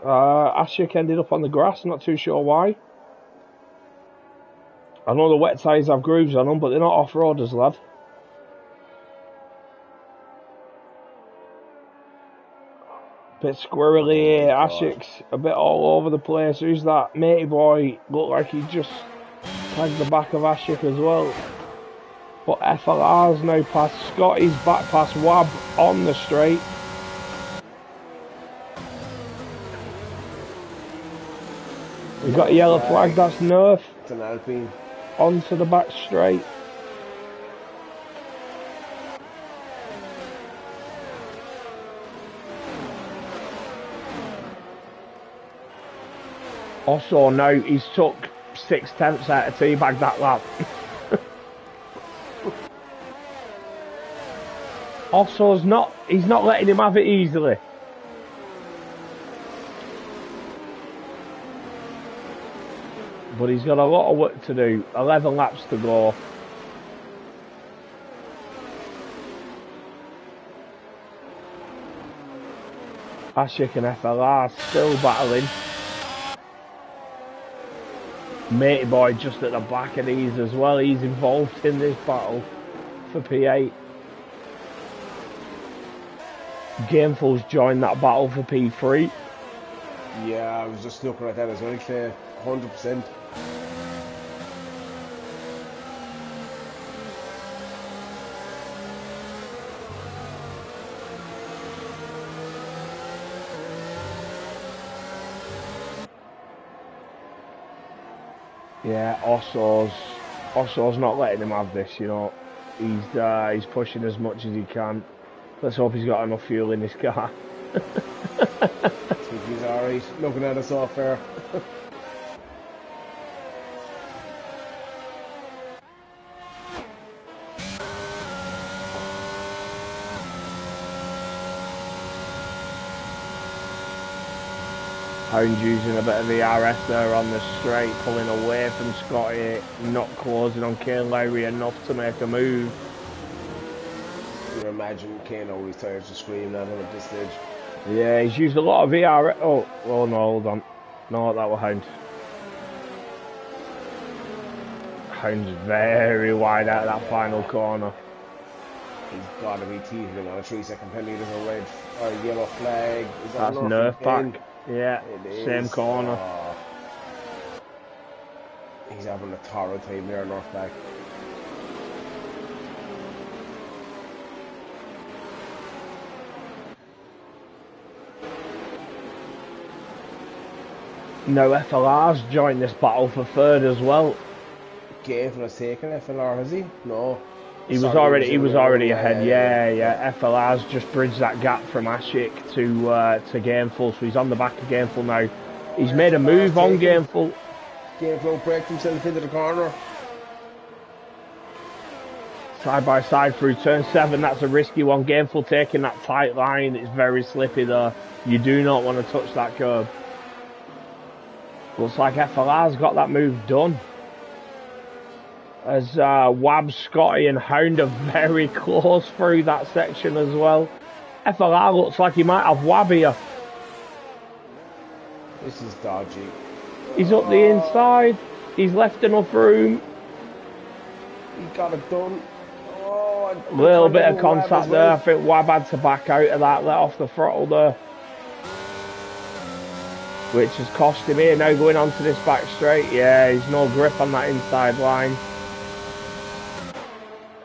Ashik ended up on the grass, not too sure why. I know the wet tyres have grooves on them, but they're not off-roaders, lad. Bit squirrely here. Ashik's a bit all over the place. Who's that? Matey boy looked like he just tagged the back of Ashik as well. But FLR's now past Scotty's back past Wab on the straight. We've got a yellow flag, that's Nerf. It's an Alpine. Onto the back straight. Also, now he's took 6/10 out of teabag that lap. Also, he's not letting him have it easily. But he's got a lot of work to do. 11 laps to go. Ashik and FLR still battling. Matey boy just at the back of these as well. He's involved in this battle for P8. Gameful's joined that battle for P3. Yeah, I was just looking at that as well, Claire. 100%. Yeah, Osso's not letting him have this, you know. He's pushing as much as he can. Let's hope he's got enough fuel in his car. I think he's alright. Looking at us off there. Hound's using a bit of the RS there on the straight, pulling away from Scotty, not closing on Kane Lowry enough to make a move. You can imagine Kane always tires to scream at him at this stage. Yeah, he's used a lot of VRS. Oh no, hold on. No, that was Hound. Hound's very wide out of that final corner. He's got to be teetering on a 3-second penalty. There's a red or a yellow flag. Is that That's Nerf back. Yeah, same corner. He's having a torrid time there, Nerf back. No, FLR's joined this battle for third as well. Gameful has taken FLR, has he? No. He was already ahead. Yeah. FLR's just bridged that gap from Ashik to Gameful, so he's on the back of Gameful now. He's made a move on Gameful. Gameful braked himself into the corner. Side by side through turn 7. That's a risky one. Gameful taking that tight line. It's very slippy there. You do not want to touch that curb. Looks like FLR's got that move done. As Wab, Scotty and Hound are very close through that section as well. FLR looks like he might have Wab here. This is dodgy. He's up the inside. He's left enough room. He got it done. Oh, a little bit of contact there. I think Wab had to back out of that, let off the throttle there. Which has cost him here now going onto this back straight. Yeah, he's no grip on that inside line.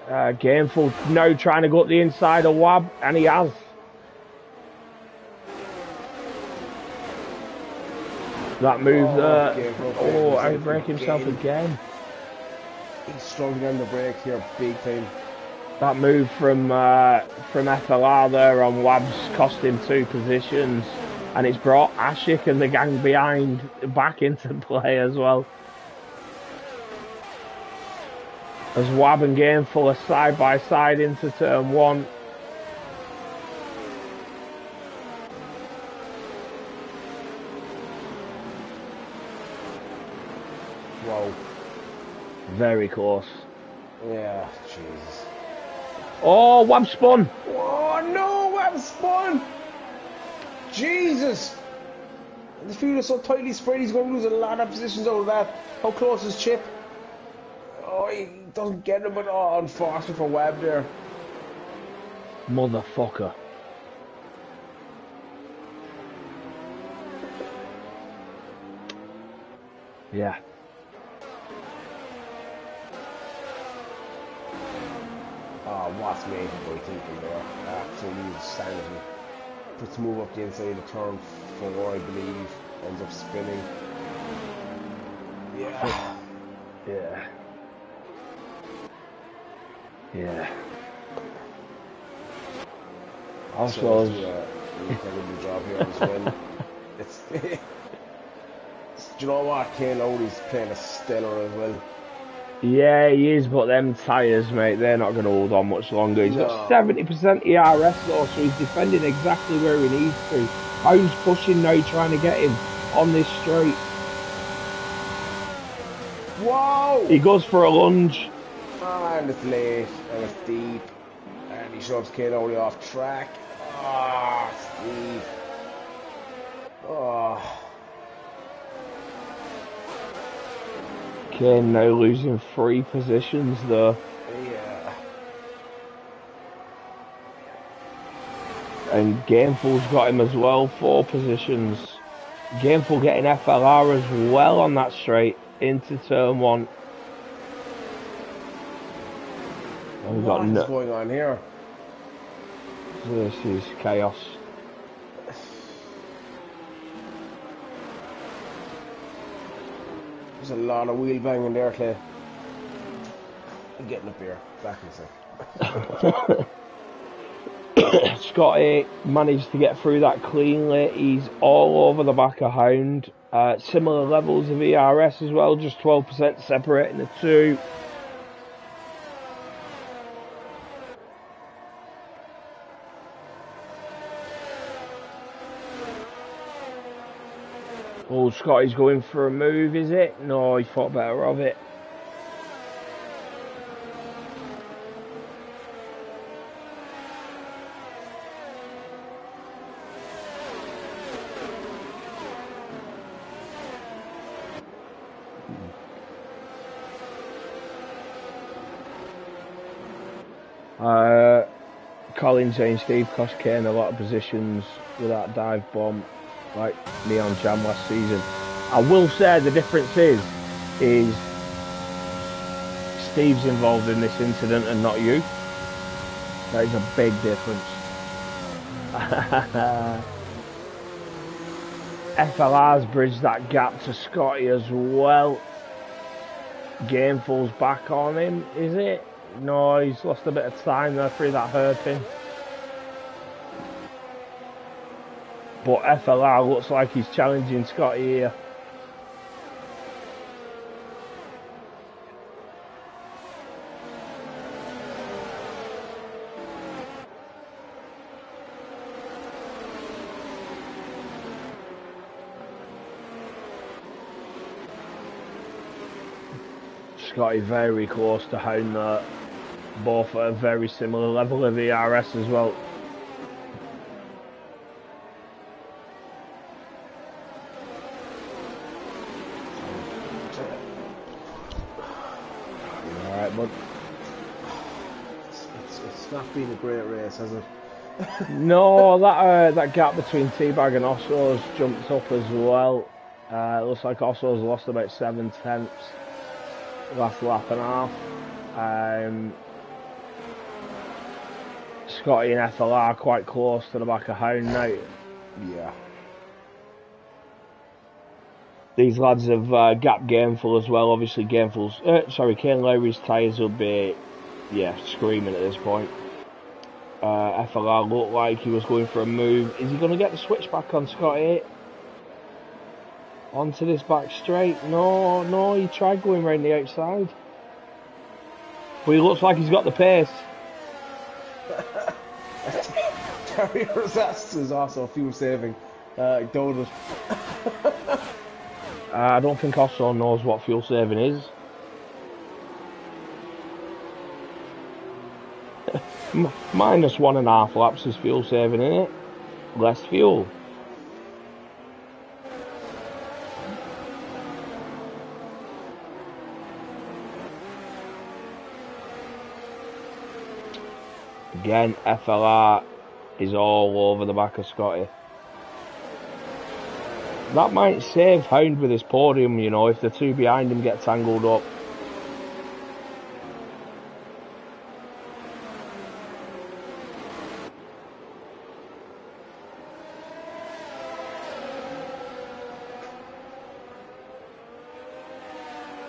Gameful now trying to go up the inside of Wab, and he has. That move there. Oh, outbrake himself again. He's struggling on the brake here big time. That move from FLR there on Wabs cost him 2 positions, and it's brought Ashik and the gang behind back into play as well. As Wab and Gameful are side by side into turn 1. Wow. Very close. Yeah, Jesus. Oh, Wab spun! Oh no, Web spun! Jesus! The field is so tightly spread, he's going to lose a lot of positions out of that. How close is Chip? Oh, he doesn't get him, but oh, unfortunate for Webb there. Motherfucker. Yeah. Oh, what's made boy thinking there? Absolutely insanity. Puts move up the inside of turn 4, I believe. Ends up spinning. Yeah. Yeah. Yeah. Also, do a job here as well. It's do you know what? Kane Lowry's playing a stellar as well. yeah, he is, but them tyres, mate, they're not going to hold on much longer. He's got 70% ERS though, so he's defending exactly where he needs to. How's pushing now, trying to get him on this straight? Whoa! He goes for a lunge. And it's late, and it's deep, and he shoves Kane Lowry off track. Ah, Steve. Oh. Kane now losing 3 positions though. Yeah. And Gameful's got him as well, 4 positions. Gameful getting FLR as well on that straight into turn 1. And What is going on here? This is chaos. There's a lot of wheel banging there, Clay. I'm getting up here. Back in a sec. Scotty managed to get through that cleanly. He's all over the back of Hound. Similar levels of ERS as well, just 12% separating the two. Oh, Scotty's going for a move, is it? No, he thought better of it. Colin saying Steve cost Kane a lot of positions with that dive bomb, like Neon Jam last season. I will say the difference is Steve's involved in this incident and not you. That is a big difference. FLR's bridged that gap to Scotty as well. Gameful's back on him, is it? No, he's lost a bit of time there through that hairpin. But FLR looks like he's challenging Scotty here. Scotty very close to Hound there. Both at a very similar level of ERS as well. Alright, bud. It's not been a great race, has it? No, that gap between Teabag and Osso's jumped up as well. It looks like Osso's lost about 7/10 last lap and a half. Scotty and FLR quite close to the back of Hound now. Yeah. These lads have gapped Gameful as well. Obviously, Kane Lowry's tyres will be yeah, screaming at this point. FLR looked like he was going for a move. Is he going to get the switch back on Scotty? Onto this back straight? No, he tried going round the outside. But he looks like he's got the pace. Terry Rosas is also fuel saving. I doubt it. I don't think Osso knows what fuel saving is. Minus 1.5 laps is fuel saving, isn't it? Less fuel. Again, FLR is all over the back of Scotty. That might save Hound with his podium, you know, if the two behind him get tangled up.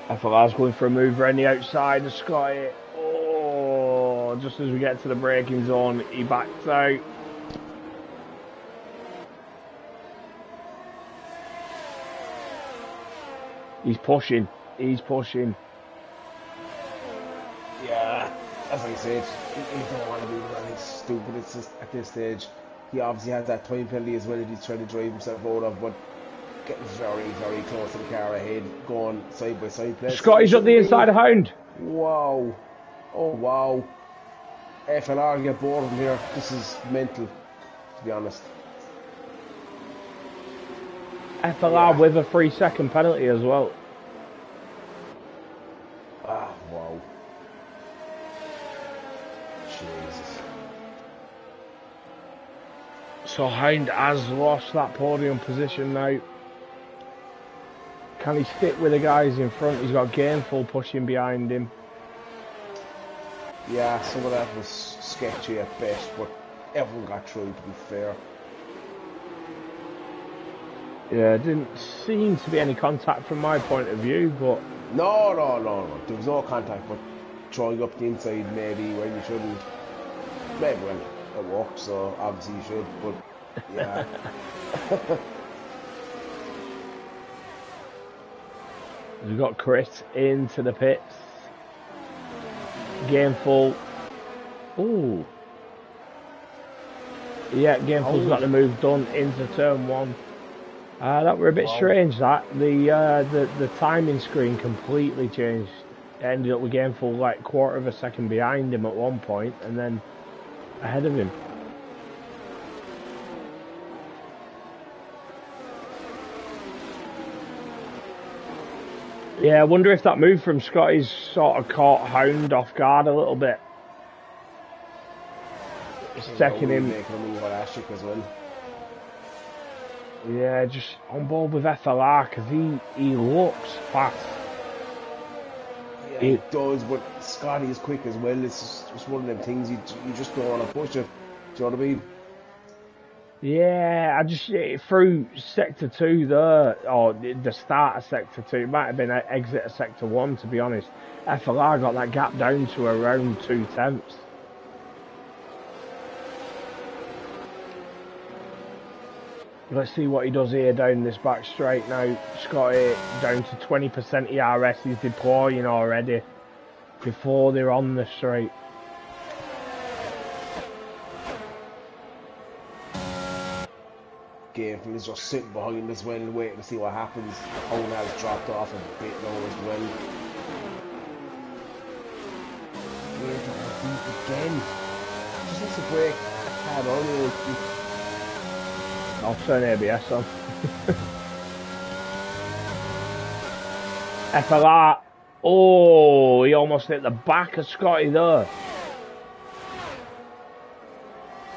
FLR's going for a move around the outside of Scotty. Oh, just as we get to the braking zone, he backs out. He's pushing. Yeah, as I said, he don't want to do anything stupid. It's just at this stage, he obviously has that time penalty as well that he's trying to drive himself out of, but getting very, very close to the car ahead, going side by side. Scotty's up the inside of Hound. Wow. Oh, wow. FLR get bored of him here. This is mental, to be honest. FLR with a 3-second penalty as well. Ah, wow. Jesus. So Hound has lost that podium position now. Can he stick with the guys in front? He's got Gainful pushing behind him. Yeah, some of that was sketchy at best, but everyone got through, to be fair. Yeah, didn't seem to be any contact from my point of view, but... No. There was no contact, but throwing up the inside maybe when you shouldn't. Maybe when it worked, so obviously you should, but yeah. We've got Chris into the pits. Gainful. Ooh. Yeah, Gainful's got the move done into turn 1. That were a bit strange, that. The timing screen completely changed. It ended up with Gainful like quarter of a second behind him at one point and then ahead of him. Yeah, I wonder if that move from Scotty's sort of caught Hound off guard a little bit. It's taking him. Making a move on Ashik as well. Yeah, just on board with FLR because he looks fast. Yeah, he does, but Scotty is quick as well. It's just one of them things you just don't want to push it. Do you know what I mean? Yeah, I just through sector 2 there, or the start of sector 2, it might have been an exit of sector 1 to be honest. FLR got that gap down to around 0.2. Let's see what he does here down this back straight now. Scotty down to 20% ERS, he's deploying already before they're on the straight. Gainful is just sitting behind as well, waiting to see what happens. Owen has dropped off a bit low as well. Gainful again. Just needs to break a tad on. I'll turn ABS on. FLR. Oh, he almost hit the back of Scotty there.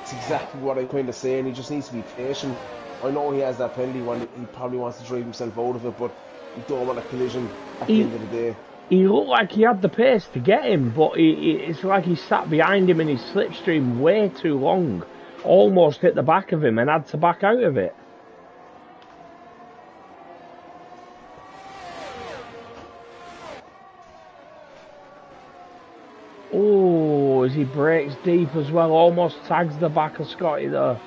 It's exactly what I'm kind of saying. He just needs to be patient. I know he has that penalty when he probably wants to drive himself out of it, but you don't want a collision at the end of the day. He looked like he had the pace to get him, but it's like he sat behind him in his slipstream way too long. Almost hit the back of him and had to back out of it. Oh, as he breaks deep as well, almost tags the back of Scotty there.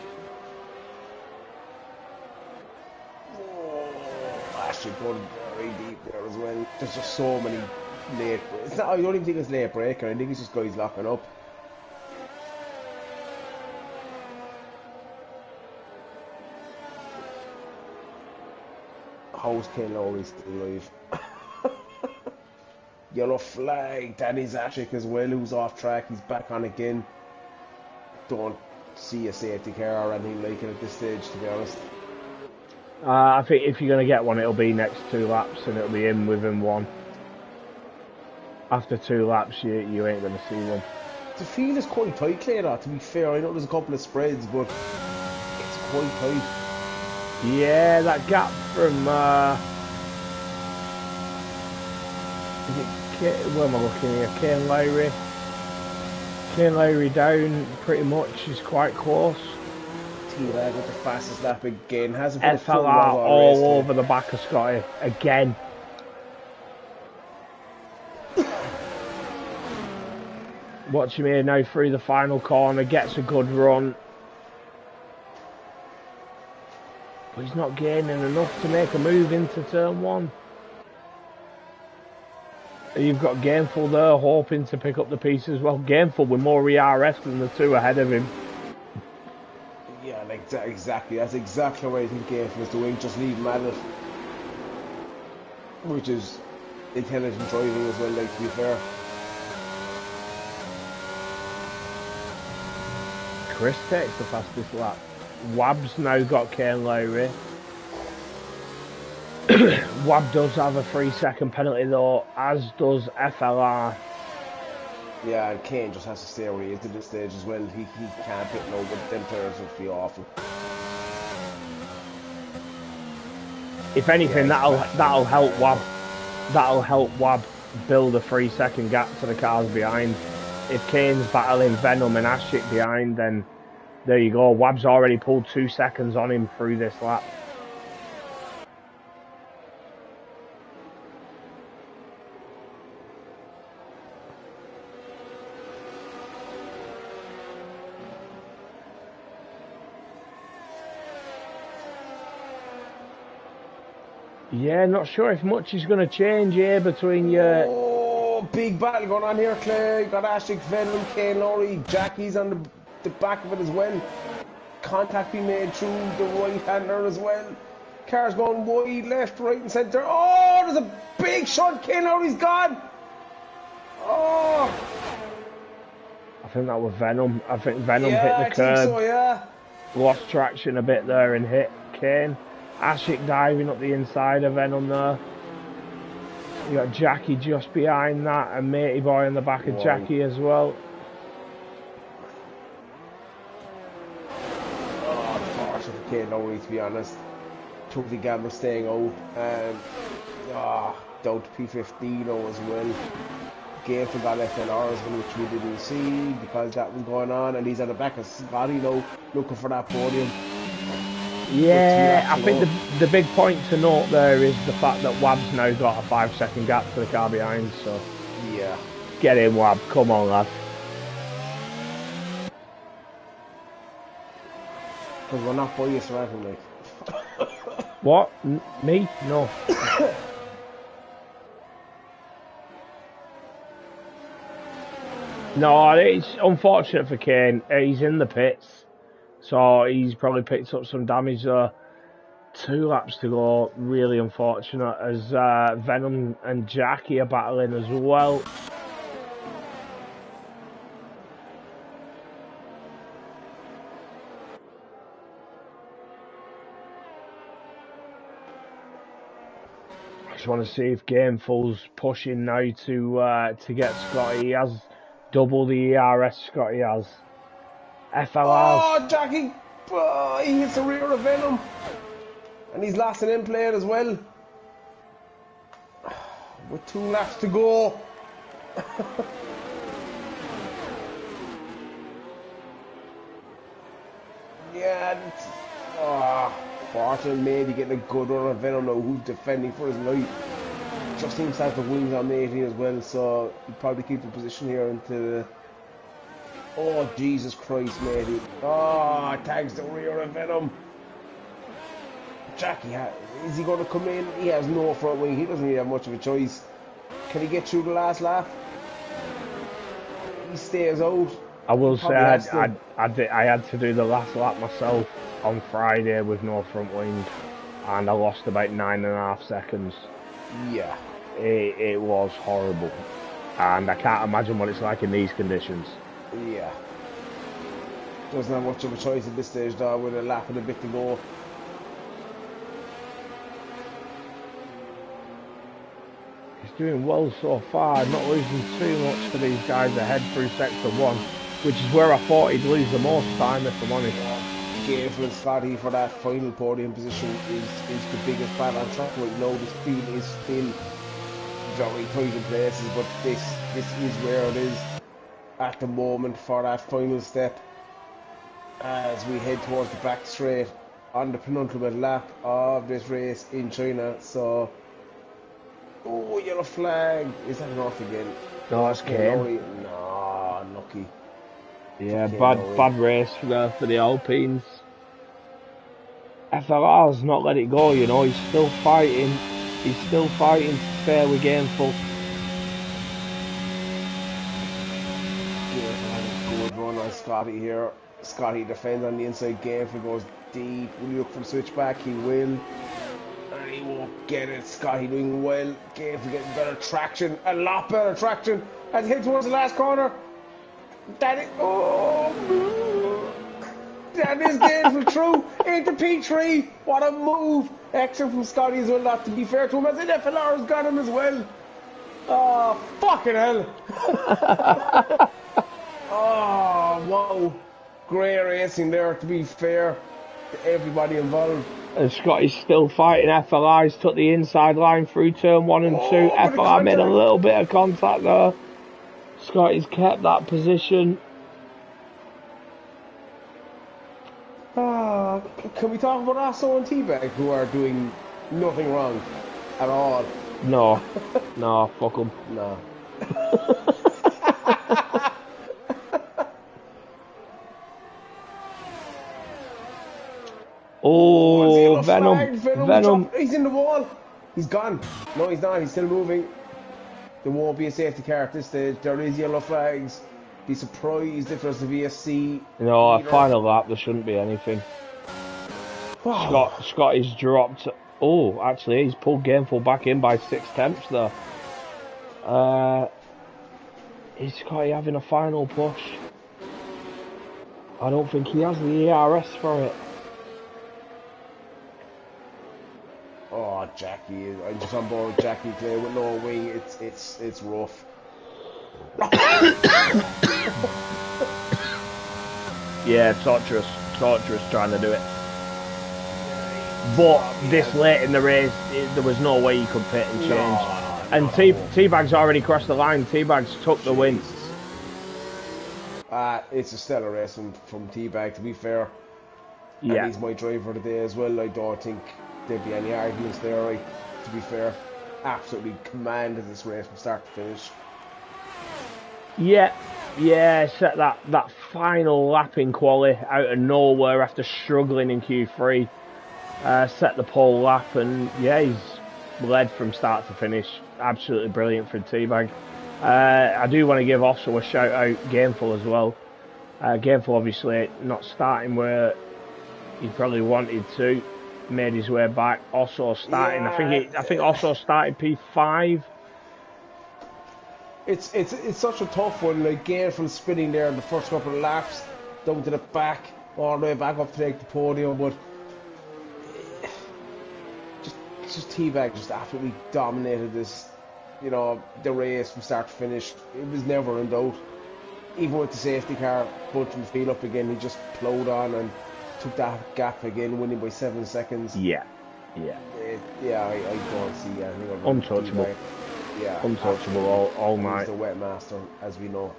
Oh, actually going very deep there as well. There's just so many late. It's not. I don't even think it's late breaker. I think it's just guys locking up. How's Ken Lowry still alive? Yellow flag. Danny Zaschik as well, who's off track. He's back on again. Don't see a safety car or anything like it at this stage, to be honest. I think if you're going to get one, it'll be next 2 laps, and it'll be in within 1. After 2 laps, you ain't going to see one. The field is quite tight, Claire, to be fair. I know there's a couple of spreads, but it's quite tight. Yeah, that gap from... where am I looking here? Kane Lowry. Kane Lowry down pretty much is quite close. T-Lag with the fastest lap again. Hasn't put FLR all over the back of Scotty again. Watch him here now through the final corner. Gets a good run. But he's not gaining enough to make a move into turn 1. You've got Gainful there hoping to pick up the piece as well. Gainful with more ERS than the 2 ahead of him. Yeah, like exactly. That's exactly what I think Gainful is doing. Just leave him at it. Which is intelligent driving as well, like, to be fair. Chris takes the fastest lap. Wab's now got Kane Lowry. Wab does have a 3-second penalty though, as does FLR. Yeah, and Kane just has to stay where he is at this stage as well. He can't hit no, but them players would be awful. If anything, that'll help Wab. That'll help Wab build a 3-second gap to the cars behind. If Kane's battling Venom and Ashik behind, then there you go. Wab's already pulled 2 seconds on him through this lap. Yeah, not sure if much is going to change here between your... Oh, big battle going on here, Clay. Got Ashik, Venom, Kane Lowry. Jackie's on the back of it as well. Contact being made through the right-hander as well. Cars going wide, left, right and centre. Oh, there's a big shot. Kane Lowry's gone. Oh. I think that was Venom. I think Venom hit the curb. I think so, yeah. Lost traction a bit there and hit Kane. Ashik diving up the inside of Venom there. You got Jackie just behind that, and Matey Boy in the back of Jackie as well. Oh, unfortunate for Kane Lowry, to be honest. Took the gamble staying out. Down to P15 as well. Gainful got FLR as well, which we didn't see because that was going on, and he's at the back of Scotty now, looking for that podium. Yeah, I think the big point to note there is the fact that Wab's now got a 5-second gap to the car behind, so... Yeah. Get in, Wab. Come on, lad. Because we're not biased or anything, like. What? Me? No. No, it's unfortunate for Kane. He's in the pits. So he's probably picked up some damage there. 2 laps to go. Really unfortunate as Venom and Jackie are battling as well. I just want to see if Gameful's pushing now to get Scotty. He has double the ERS Scotty has. FLR. Oh, Jackie! Oh, he hits the rear of Venom. And he's lost an in plate as well. With 2 laps to go. Yeah, fortunately maybe getting a good run of Venom now, who's defending for his life. Just seems to have the wings on 18 as well, so he'll probably keep the position here into Oh, Jesus Christ, matey. Oh, tags the rear of Venom. Jackie, is he going to come in? He has no front wing. He doesn't really have much of a choice. Can he get through the last lap? He stays out. I will say I had to do the last lap myself on Friday with no front wing, and I lost about 9.5 seconds. Yeah. It was horrible, and I can't imagine what it's like in these conditions. Yeah. Doesn't have much of a choice at this stage, though, with a lap and a bit to go. He's doing well so far, not losing too much to these guys ahead through sector 1, which is where I thought he'd lose the most time, if I'm honest. Gabriel Scotty for that final podium position is the biggest battle on track right now. This field is still very tight in places, but this is where it is at the moment for that final step as we head towards the back straight on the penultimate lap of this race in China. So, oh, yellow flag. Is that North again? No, that's Kane. No, unlucky. Yeah, bad race for the Alpines. FLR's not let it go, you know. He's still fighting. He's still fighting to stay with Gainful. Gainful had a good run on Scotty here. Scotty defends on the inside. Gainful goes deep. Will he look for the switchback? He will. And he won't get it. Scotty doing well. Gainful getting better traction. A lot better traction. As he heads towards the last corner. That is Gainful through into P3. What a move. Excellent from Scotty as well, not to be fair to him, as the FLR has got him as well. Oh, fucking hell. Oh, wow. Great racing there, to be fair to everybody involved. And Scotty's still fighting. FLR's took the inside line through turn 1 and 2. FLR made a little bit of contact there. Scotty's kept that position. Can we talk about Asso and T-Bag, who are doing nothing wrong at all? No. No, fuck them. No. Oh, Venom. He's in the wall. He's gone. No, he's not. He's still moving. There won't be a safety car at this stage. There is yellow flags. Be surprised if there's a VSC. No, a final lap, there shouldn't be anything. Scott is dropped. Oh, actually, he's pulled Gainful back in by 6 tenths there. Is Scotty having a final push? I don't think he has the ERS for it. Oh, Jackie! I'm just on board with Jackie today with no wing. It's rough. Yeah, torturous trying to do it. But this late in the race, there was no way he could pit and change. And T-Bag's already crossed the line. T-Bag's took the win. It's a stellar race from T-Bag, to be fair. Yeah. And he's my driver today as well. I don't think there'd be any arguments there, right? To be fair, absolutely commanded this race from start to finish. Yeah, set that final lap in quali out of nowhere after struggling in Q3. Set the pole lap, and yeah, he's led from start to finish. Absolutely brilliant for T-Bag. I do want to give also a shout out Gainful as well. Gainful obviously not starting where he probably wanted to. Made his way back. Also starting, yeah. I think also started P5. It's such a tough one. Like Gainful spinning there in the first couple of laps, down to the back, all the way back up to take the podium, but just T-Bag just absolutely dominated this, the race from start to finish. It was never in doubt. Even with the safety car bunching the field up again, he just plowed on and took that gap again, winning by 7 seconds. Yeah. I don't see anything. Untouchable. T-Bag. Yeah, untouchable all night. He's the wet master, as we know.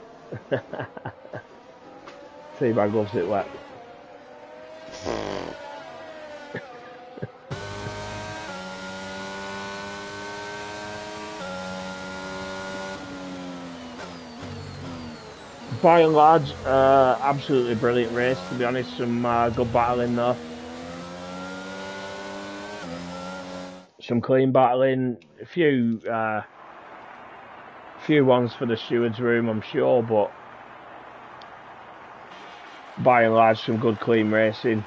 T-Bag loves it wet. By and large, absolutely brilliant race, to be honest. Some good battling there. Some clean battling. A few ones for the steward's room, I'm sure, but by and large, some good clean racing.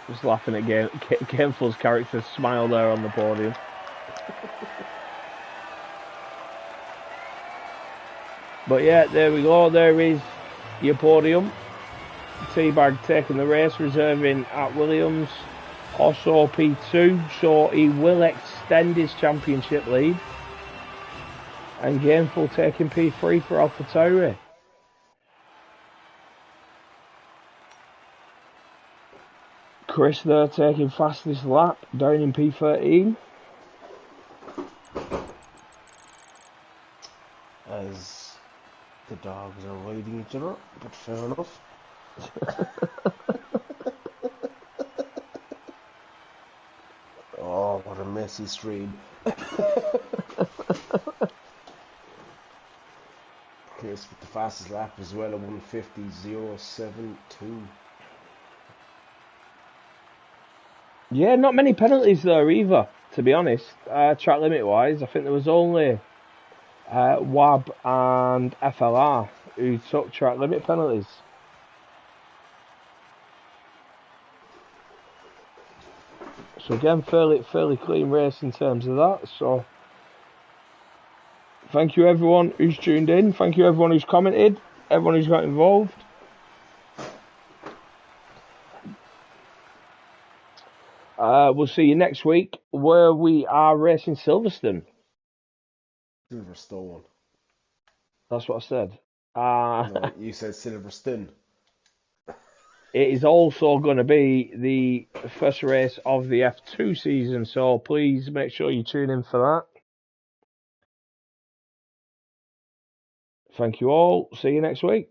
Just laughing at Gameful's character's smile there on the podium. But yeah, there we go. There is your podium. Teabag taking the race, reserving at Williams. Also P2, so he will extend his championship lead. And Gameful taking P3 for AlphaTauri. Chris there taking fastest lap, down in P13. As the dogs are riding each other, but fair enough. Oh, what a messy stream. Chris with the fastest lap as well at 150.072. Yeah, not many penalties there either, to be honest. Track limit wise, I think there was only WAB and FLR who took track limit penalties. So again, fairly clean race in terms of that. So thank you everyone who's tuned in. Thank you everyone who's commented. Everyone who's got involved. We'll see you next week where we are racing Silverstone. Silverstone. That's what I said. No, you said Silverstone. It is also going to be the first race of the F2 season, so please make sure you tune in for that. Thank you all. See you next week.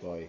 Bye.